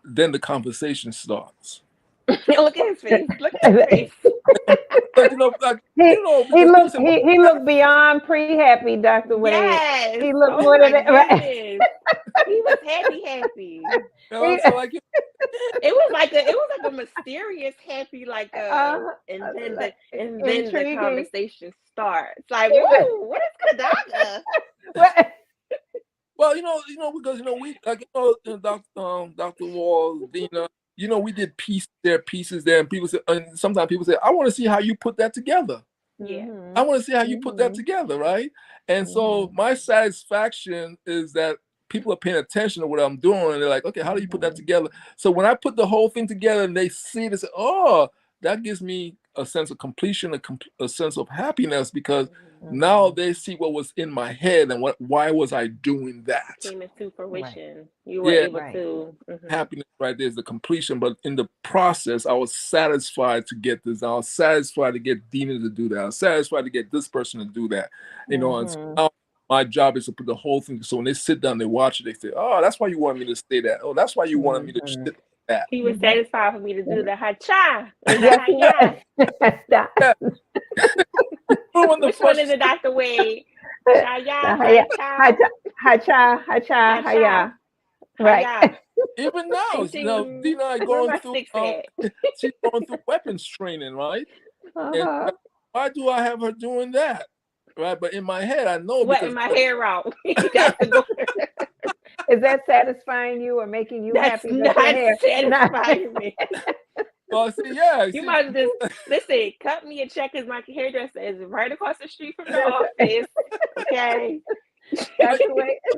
then the conversation starts. Look at his face. Look at his face. But because people say, "What?" He looked beyond pre-happy, Dr. Wade. Yes. He looked Oh more than my that. Right. goodness. He was happy, happy. You so like, It was like a mysterious happy, like Like, and then the intriguing. conversation starts. Like, woo, what is Kadaka? Right. well, because we like Dr. Wall, Dina, we did pieces there, and sometimes people say, I want to see how you put that together. Yeah. I Mhm. want to see how you put that Mhm. together, right? And so Mhm. my satisfaction is that people are paying attention to what I'm doing, and they're like, okay, how do you put that Mhm. together? So when I put the whole thing together and they see this, oh, that gives me a sense of completion, a sense of happiness because now Mhm. they see what was in my head and why was I doing that? Came into Right. fruition. You were Yeah, able Right. to. happiness right there is the completion, but in the process I was satisfied to get this. I was satisfied to get Dina to do that. I was satisfied to get this person to do that, and so Mhm. now my job is to put the whole thing, so when they sit down, they watch it, they say, oh, that's why you wanted me to say that. Oh, that's why you wanted me to Mhm. shit like that. He was Mhm. satisfied for me to do the hacha and the Yes, he haya. was. That- Yeah. When the Which one is first it, Dr. Wade? Shaya, Haya, hacha, hacha, hacha, hacha, hacha, haya. Right. haya. even now, Ting ting. Dina Where going my through sticks at? she's going through weapons training, right? And Uh-huh. why do I have her doing that? Right. But in my head, I know Sweating because my hair out. That's the goal. Is that satisfying you or making you That's happy that your not hair? Not. satisfying me. well, see, yeah, You see, might just listen, cut me a check because my hairdresser is right across the street from the That's right. office. Okay.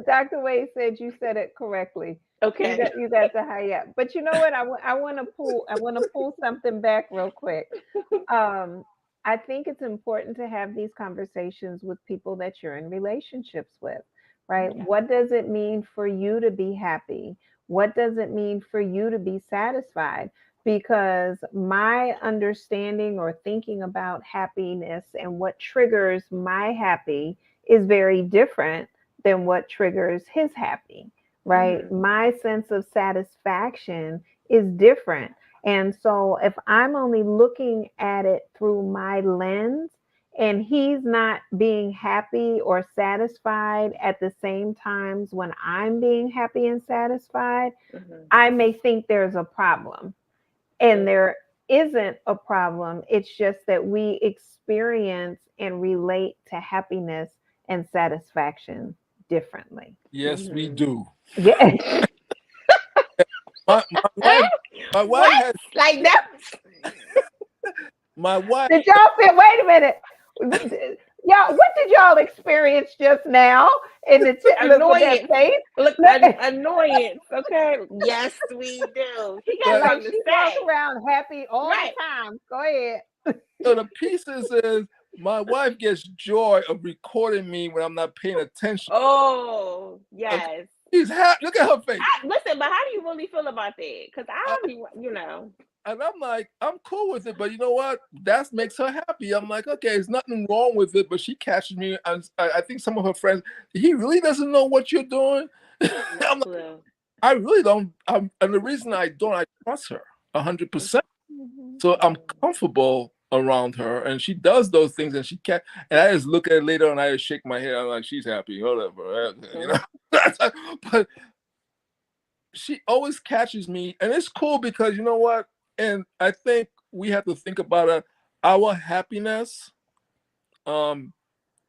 Dr. Wade said you said it correctly. Okay. You got to hurry up. But you know what? I want to pull something back real quick. Um, I think it's important to have these conversations with people that you're in relationships with, right? Okay. What does it mean for you to be happy? What does it mean for you to be satisfied? Because my understanding or thinking about happiness and what triggers my happy is very different than what triggers his happy, right? Mm-hmm. My sense of satisfaction is different. And so if I'm only looking at it through my lens and he's not being happy or satisfied at the same times when I'm being happy and satisfied, Mm-hmm. I may think there's a problem. And Yeah. there isn't a problem. It's just that we experience and relate to happiness and satisfaction differently. Yes, we Mm-hmm. do. Yeah. My wife, my wife What? has Like that? my wife. Did y'all feel, wait a minute. Y'all, what did y'all experience just now in the look at that Annoyance. face? Look, Look, annoyance. Okay. Yes, we do. She got But like something to she walk say. around happy all the Right. time. Go ahead. so the pieces is my wife gets joy of recording me when I'm not paying attention. Oh, Okay, yes. she's happy. Look at her face. Listen, but how do you really feel about that? Because I, I be, you know. and I'm like, I'm cool with it, but you know what? That makes her happy. I'm like, okay, there's nothing wrong with it, but she catches me. And I think some of her friends, he really doesn't know what you're doing. No I'm like, clue. I really don't. And the reason I don't, I trust her 100%. Mhm. So I'm Mm-hmm. comfortable around her, and she does those things, and she can't. And I just look at it later, and I just shake my head. I'm like, she's happy, whatever, you know. But she always catches me, and it's cool because you know what? And I think we have to think about it. Our happiness um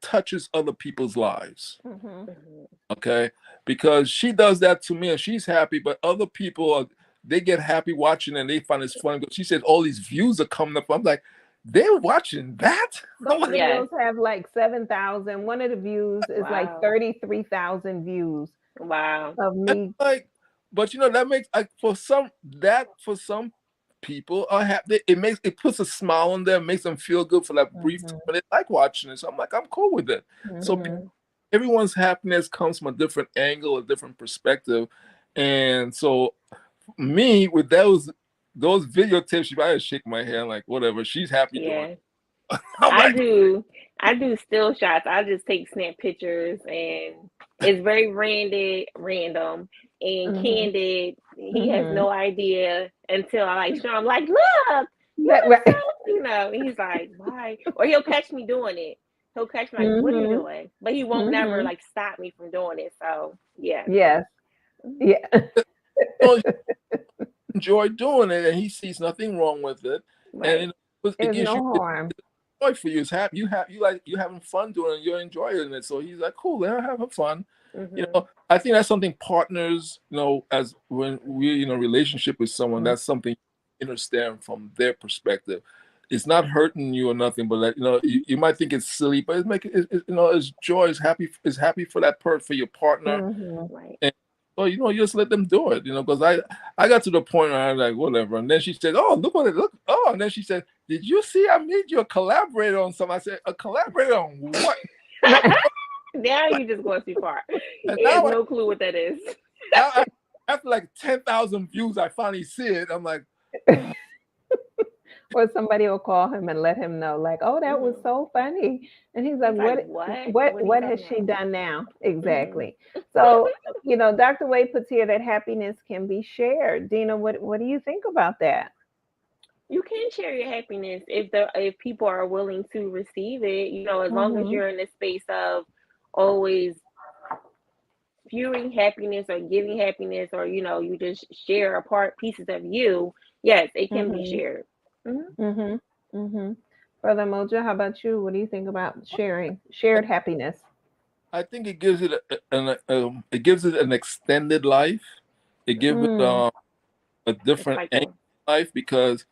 touches other people's lives. Mhm. Mm-hmm. Okay, because she does that to me and she's happy, but other people are, they get happy watching and they find it's funny because she says all these views are coming up. I'm like, they're watching that. I'm Some like, Yes. videos have like 7,000. One of the views is like Wow. 33,000 views Wow. of me. like, but you know that makes like for some people are happy. It puts a smile on them, makes them feel good for that brief time. Mhm. But they like watching it, so I'm like, I'm cool with it. So Mhm. Mm-hmm. everyone's happiness comes from a different angle, a different perspective, and so me with those videotapes, I just shake my head like whatever. She's happy doing Yeah. it. I'm I like, do. I do still shots. I just take snap pictures, and it's very random and Mhm. candid. He has Mhm. no idea until I like show him like, look, you That look right. so, and he's like, why? Or he'll catch me doing it. He'll catch me like, what are you Mhm. doing? But he won't never Mhm. like stop me from doing it. So yeah. Yes. Mhm. Yeah. oh, you enjoy doing it, and he sees nothing wrong with it, and Right. it There's gives you no harm. joy for you. It's happy. You like you having fun doing it. You're enjoying it. So he's like, cool. Let her have fun. You Mm-hmm. know, I think that's something partners, you know, as when we're in a relationship with someone, that's something you understand from their perspective. It's not hurting you or nothing, but that, you know, you might think it's silly, but it's making you know, it's joy, is happy for that for your partner, Mhm. Right. and so you know, you just let them do it, you know, because I got to the point where I was like, whatever, and then she said, oh, look what it look, oh, and then she said, did you see I made you a collaborator on something? I said, a collaborator on what? Right. Now you just going too far. And He has now no clue what that is. after like 10,000 views, I finally see it. I'm like, Or somebody will call him and let him know, like, "Oh, that was Mhm. so funny," and he's like, He's like, "What? what? What? What are you What has talking she about? done now?" Hmm. Exactly. So, Dr. Wade puts here that happiness can be shared. Dina, what do you think about that? You can share your happiness if people are willing to receive it. As long as Mhm. you're in the space of always viewing happiness or giving happiness, or you just share a part pieces of you. Yes, it can be Mhm. shared. Hmm. Mhm. Mhm. Brother Moja, how about you? What do you think about shared happiness? I think it gives it it gives it an extended life. It gives it Mm. a A different angle cycle. of life because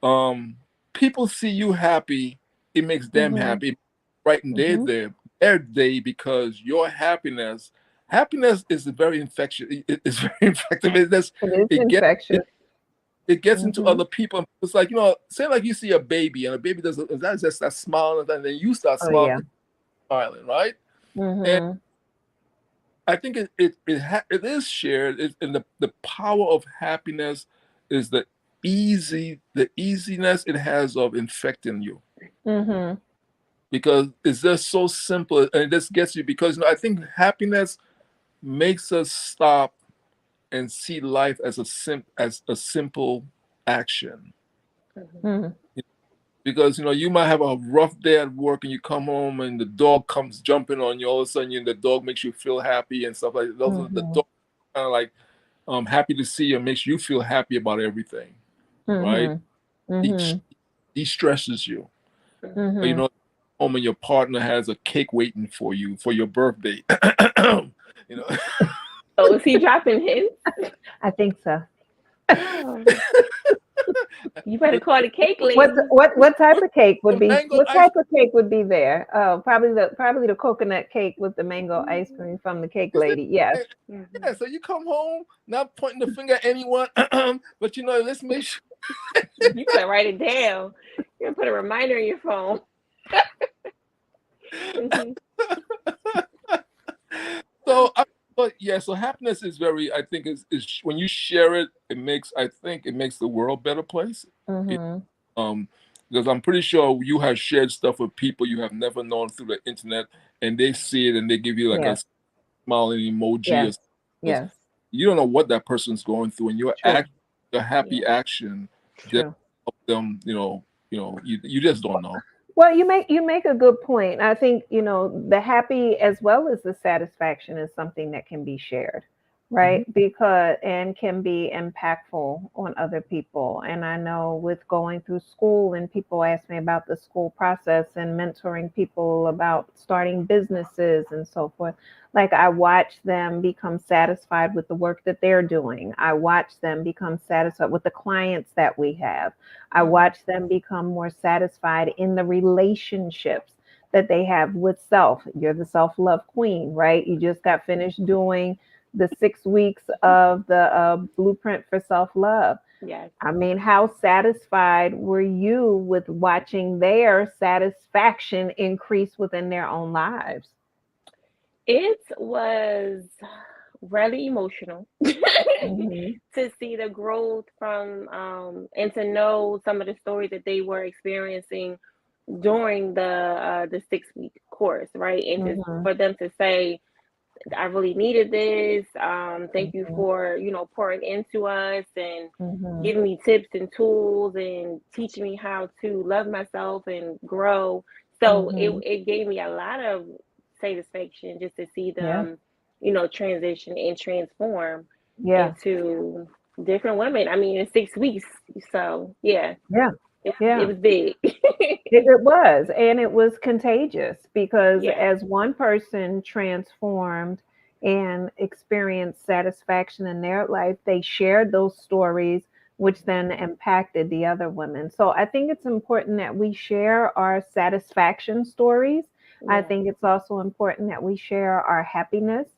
um, people see you happy. It makes them Mhm. happy. Brighten Mhm. their day because your happiness happiness is very infectious. It's very infective. It is It gets infectious. it gets into Mm-hmm. other people. It's like, say like you see a baby and a baby does that's just that smile, and then you start Oh yeah. smiling, right? And Mm-hmm. I think it is shared. And the power of happiness is the easiness it has of infecting you, Mm-hmm. because it's just so simple, and it just gets you, because I think happiness makes us stop and see life as as a simple action. Mhm. Mm-hmm. Because you might have a rough day at work, and you come home and the dog comes jumping on you. All of a sudden, the dog makes you feel happy and stuff like that. Those are the Mm-hmm. dog kind of like happy to see you, and makes you feel happy about everything, right? Mm-hmm. It Mm-hmm. de-stresses you. Or, Mm-hmm. home and your partner has a cake waiting for you for your birthday. you know, Oh, is he dropping hints? I think so. Oh, you better the, call the cake What lady. what type of cake would the be mango what ice type of cake would be there? Oh, probably the coconut cake with the mango ice cream from the cake cream. lady. Yes. Mhm. Yeah, so you come home not pointing the finger at anyone, but let's make sure. You better write it down. You better put a reminder in your phone. Mhm. So, but yeah, so happiness is very. I think is when you share it, I think it makes the world a better place. It, Mm-hmm. um, because I'm pretty sure you have shared stuff with people you have never known through the internet, and they see it and they give you like a Yes. smiling emoji, Yes. or Yes. you don't know what that person's going through, and True. your happy Yeah. action just True. help them. You just don't know. Well, you make a good point. I think, the happy as well as the satisfaction is something that can be shared, Hmm. right? Because and can be impactful on other people. And I know with going through school and people ask me about the school process and mentoring people about starting businesses and so forth. Like I watch them become satisfied with the work that they're doing. I watch them become satisfied with the clients that we have. I Mhm. watch them become more satisfied in the relationships that they have with self. You're the self love queen, right? You just got finished doing the 6 weeks of the blueprint for self love. Yes. I mean, how satisfied were you with watching their satisfaction increase within their own lives? It was really emotional Hmm. to see the growth from and to know some of the stories that they were experiencing during the 6 week course, right? And to Hmm. for them to say, I really needed this. Thank you Hmm. for, pouring into us and Hmm. giving me tips and tools and teaching me how to love myself and grow. So Hmm. it gave me a lot of satisfaction just to see Yeah. them, transition and transform Yeah. into different women. I mean, in 6 weeks. So yeah, Yeah. it Yeah. was big. It was, and it was contagious because Yeah. as one person transformed and experienced satisfaction in their life, they shared those stories, which then impacted the other women. So I think it's important that we share our satisfaction stories. I Yeah. think it's also important that we share our happiness.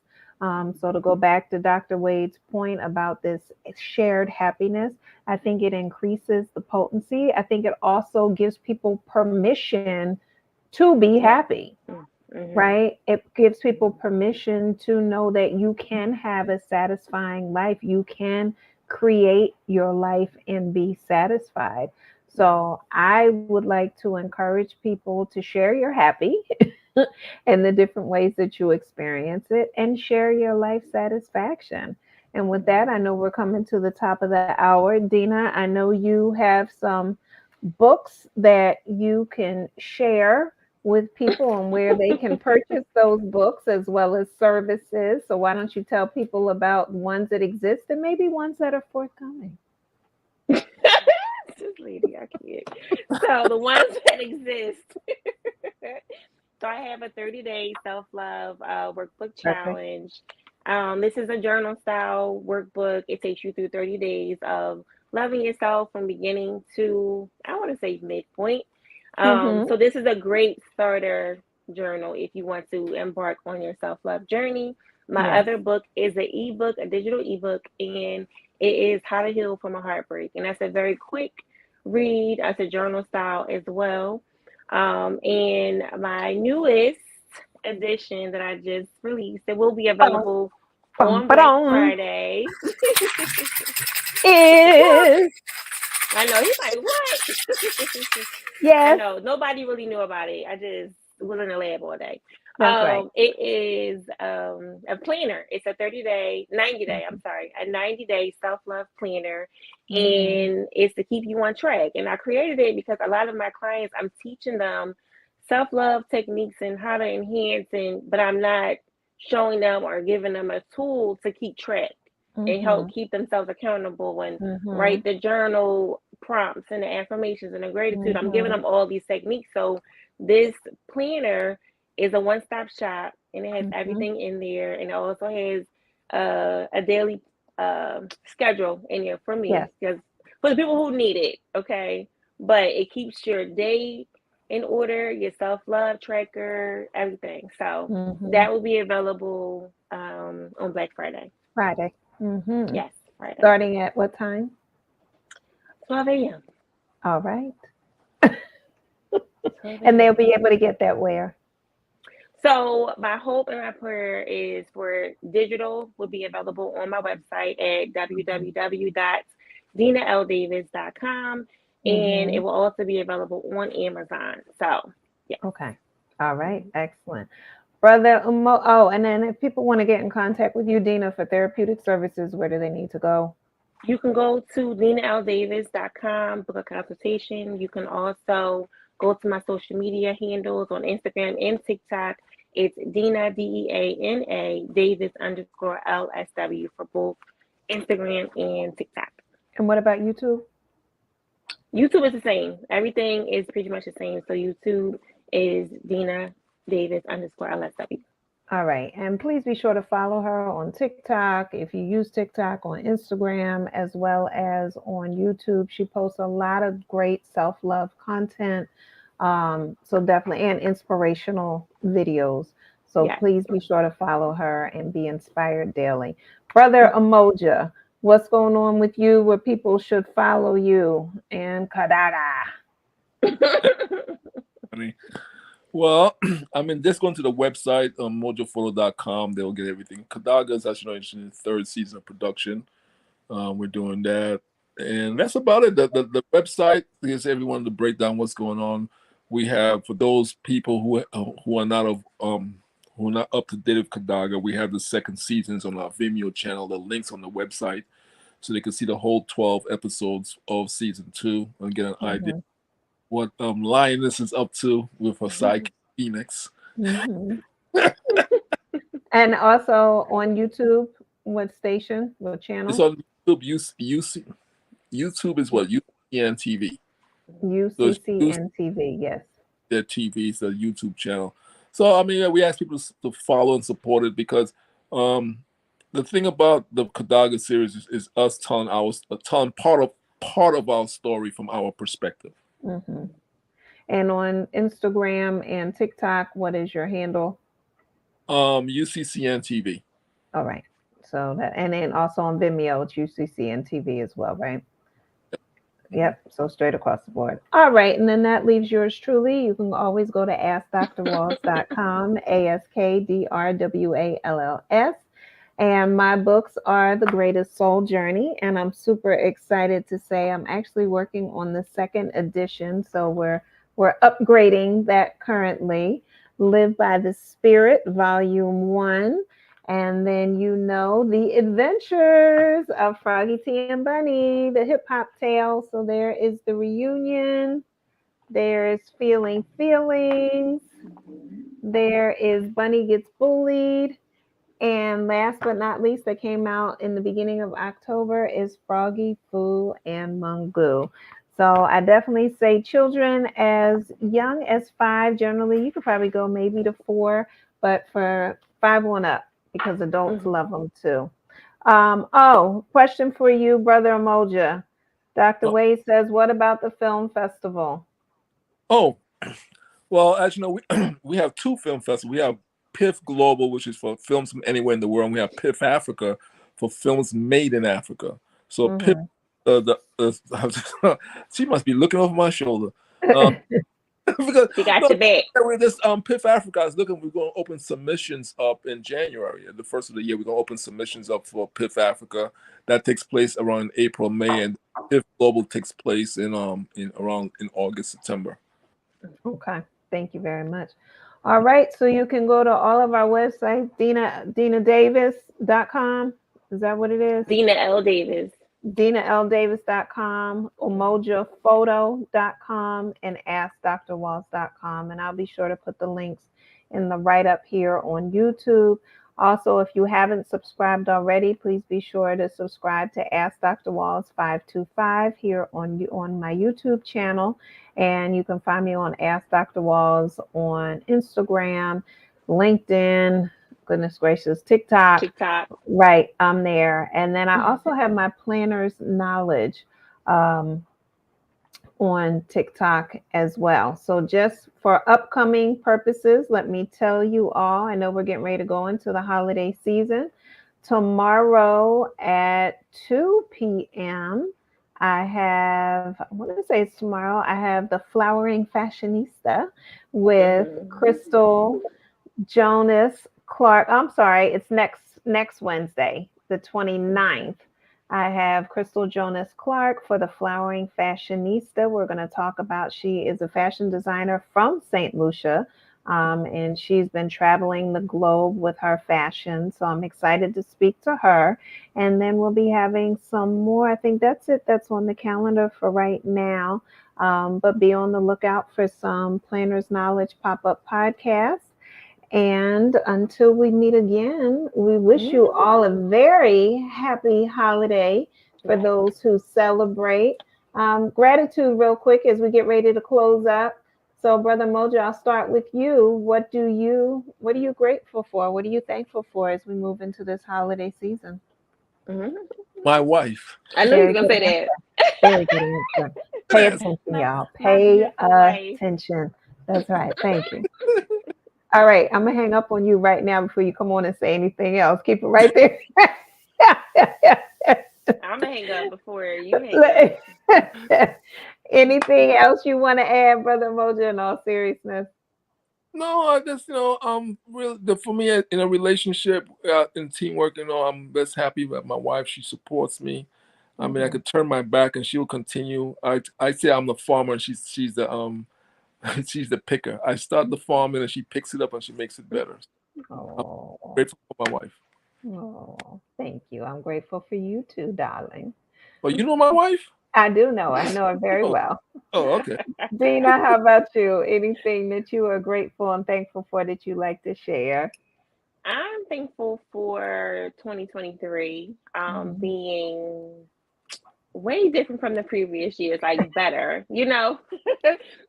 So to go back to Dr. Wade's point about this shared happiness, I think it increases the potency. I think it also gives people permission to be Yeah. happy, Mm-hmm. right? It gives people permission to know that you can have a satisfying life. You can create your life and be satisfied. Yeah. So I would like to encourage people to share your happy and the different ways that you experience it and share your life satisfaction. And with that, I know we're coming to the top of the hour. Deana, I know you have some books that you can share with people and where they can purchase those books as well as services. So why don't you tell people about ones that exist and maybe ones that are forthcoming? This lady, I can't. So the ones that exist. So I have a 30-day self-love workbook Perfect. challenge. This is a journal style workbook. It takes you through 30 days of loving yourself from beginning to, I want to say, midpoint. Mm-hmm. So this is a great starter journal if you want to embark on your self-love journey. My Yes. other book is an ebook, a digital ebook, and it is How to Heal from a Heartbreak. And that's a very quick read. That's a journal style as well. And my newest edition that I just released, it will be Bum, available bum, on Black ba-dum, Friday. is I know he's like, what? I yes. know nobody really knew about it. I just was in the lab all day. That's right. It is a planner. It's a 30-day, 90-day, I'm sorry, a 90-day self-love planner. Mm-hmm. And it's to keep you on track. And I created it because a lot of my clients, I'm teaching them self-love techniques and how to enhance, but I'm not showing them or giving them a tool to keep track and Mm-hmm. help keep themselves accountable and Mm-hmm. write the journal prompts and the affirmations and the gratitude. I'm giving Mm-hmm. them all these techniques. So this planner is a one-stop shop, and it has Mm-hmm. everything in there, and it also has a daily schedule in here for Yes. me, because for the people who need it, okay. But it keeps your day in order, your self-love tracker, everything. So Mm-hmm. that will be available on Black Friday. Friday. Mm-hmm. Yes, Friday, Starting at what time? 12 a.m. All right. 12 And they'll a.m. be able to get that where? So my hope and my prayer is for digital will be available on my website at www.deanaldavis.com, and Mm-hmm. it will also be available on Amazon. So yeah, Okay. All right. Excellent. Brother oh, and then if people want to get in contact with you, Deana, for therapeutic services, where do they need to go? you can go to deanaldavis.com, book a consultation. You can also go to my social media handles on Instagram and TikTok. It's Deana, Deana Davis underscore LSW for both Instagram and TikTok. And what about YouTube? YouTube is the same. Everything is pretty much the same. So YouTube is Deana Davis underscore LSW. All right. And please be sure to follow her on TikTok. If you use TikTok, on Instagram, as well as on YouTube. She posts a lot of great self love content. So definitely, and inspirational videos. So Yes. please be sure to follow her and be inspired daily. Brother Emoja, what's going on with you where people should follow you and Kadada? Funny. Well, I mean, just going to the website, mojophoto.com, they'll get everything. Kadaga's, as you know, in the third season of production. We're doing that. And that's about it. The website gives everyone to break down what's going on. We have, for those people who are not who are not up to date with Kadaga, we have the second seasons on our Vimeo channel. The links on the website, so they can see the whole 12 episodes of season 2 and get an idea Mhm, what Lioness is up to with her sidekick Phoenix. mhm. And also on YouTube, what station, what It's channel? on YouTube. YouTube is what UCN TV. So it's UCCN TV. Yes. their TV, it's a YouTube channel. So I mean, we ask people to follow and support it because um, the thing about the Kadaga series is us telling part of our story from our perspective. Hmm. And on Instagram and TikTok, what is your handle? UCCN TV. All right. So that, and then also on Vimeo, it's UCCN TV as well, right? Mhm. Yep. So straight across the board. All right. And then that leaves yours truly. You can always go to askdrwalls.com, AskDrWalls. And my books are The Greatest Soul Journey. And I'm super excited to say I'm actually working on the second edition. So we're upgrading that currently. Live by the Spirit, Volume 1. And then The Adventures of Froggy T and Bunny, the hip hop tale. So there is the reunion. There's Feeling Feelings. There is Bunny Gets Bullied. And last but not least, that came out in the beginning of October is Froggy, Foo, and Mungu. So I definitely say children as young as 5. Generally, you could probably go maybe to 4, but for 5 on up, because adults Mhm. love them too. Question for you, Brother Emoja. Dr. Oh, Wade says, what about the film festival? oh, well, as you know, we we have two film festivals. We have PIF Global, which is for films from anywhere in the world. And we have PIF Africa for films made in Africa. So PIF, she must be looking over my shoulder. Because She got your back. with this PIF Africa is looking, we're going to open submissions up in January. The first of the year, we're going to open submissions up for PIF Africa. That takes place around April, May, and PIF Global takes place in August, September. Okay, thank you very much. All right, so you can go to all of our websites, DeanaDavis.com. Is that what it is? Deana L. Davis. DeanaLDavis.com, UmojaPhoto.com, and AskDrWalls.com. And I'll be sure to put the links in the write-up here on YouTube. Also, if you haven't subscribed already, please be sure to subscribe to Ask Dr. Walls 525 here on my YouTube channel. And you can find me on Ask Dr. Walls on Instagram, LinkedIn, goodness gracious, TikTok. Right, I'm there. And then I also have my Planner's Knowledge on TikTok as well. So just for upcoming purposes, let me tell you all, I know we're getting ready to go into the holiday season. Tomorrow at 2 p.m., I have the Flowering Fashionista with Crystal Jonas Clark. I'm sorry, it's next Wednesday, the 29th. I have Crystal Jonas Clark for the Flowering Fashionista. We're going to talk about, she is a fashion designer from St. Lucia, and she's been traveling the globe with her fashion. So I'm excited to speak to her. And then we'll be having some more. I think that's it. That's on the calendar for right now. But be on the lookout for some Planner's Knowledge pop-up podcasts. And until we meet again, we wish you all a very happy holiday for those who celebrate. Gratitude real quick as we get ready to close up. So Brother Mojo, I'll start with you. What are you grateful for? What are you thankful for as we move into this holiday season? My wife. I knew you were going to say that. Very good answer. Pay attention, y'all. Pay attention. That's right. Thank you. All right, I'm going to hang up on you right now before you come on and say anything else. Keep it right there. I'm going to hang up before you hang up. Anything else you want to add, Brother Mojo, in all seriousness? No, I just, really, for me in a relationship, in teamwork, I'm best happy with my wife. She supports me. I mean, I could turn my back and she'll continue. I say I'm the farmer and she's the she's the picker. I start the farm and then she picks it up and she makes it better. Oh, I'm grateful for my wife. Oh, thank you. I'm grateful for you too, darling. Oh, you know my wife? I do know. I know her very well. Oh, okay. Deana, how about you? Anything that you are grateful and thankful for that you like to share? I'm thankful for 2023 being way different from the previous years, like better,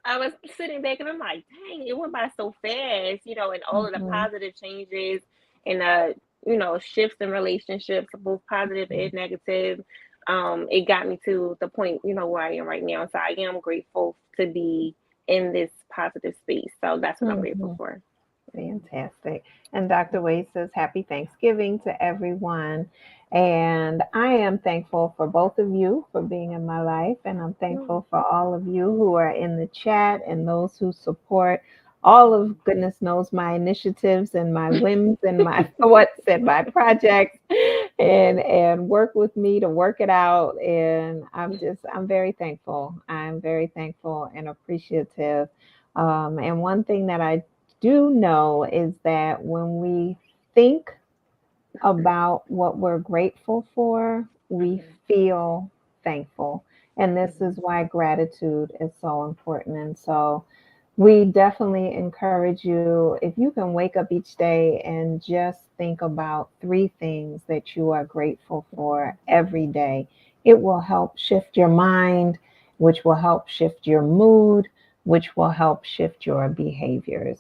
I was sitting back and I'm like, dang, it went by so fast, and all of the positive changes and shifts in relationships, both positive and negative. It got me to the point, where I am right now. So I am grateful to be in this positive space. So that's what I'm grateful for. Fantastic. And Dr. Wade says, happy Thanksgiving to everyone. And I am thankful for both of you for being in my life. And I'm thankful for all of you who are in the chat and those who support all of goodness knows my initiatives and my whims and my thoughts and my projects and work with me to work it out. And I'm very thankful. I'm very thankful and appreciative. And one thing that I do know is that when we think about what we're grateful for, we feel thankful. And this is why gratitude is so important. And so we definitely encourage you, if you can wake up each day and just think about 3 things that you are grateful for every day, it will help shift your mind, which will help shift your mood, which will help shift your behaviors.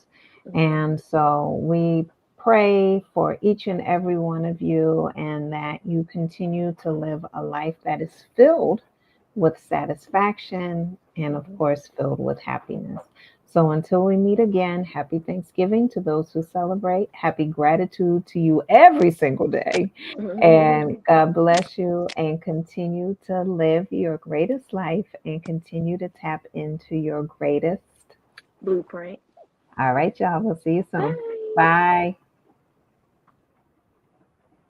And so we pray for each and every one of you and that you continue to live a life that is filled with satisfaction and, of course, filled with happiness. So until we meet again, happy Thanksgiving to those who celebrate. Happy gratitude to you every single day. And God bless you and continue to live your greatest life and continue to tap into your greatest Blueprint. all right, y'all. We'll see you soon. Bye. Bye.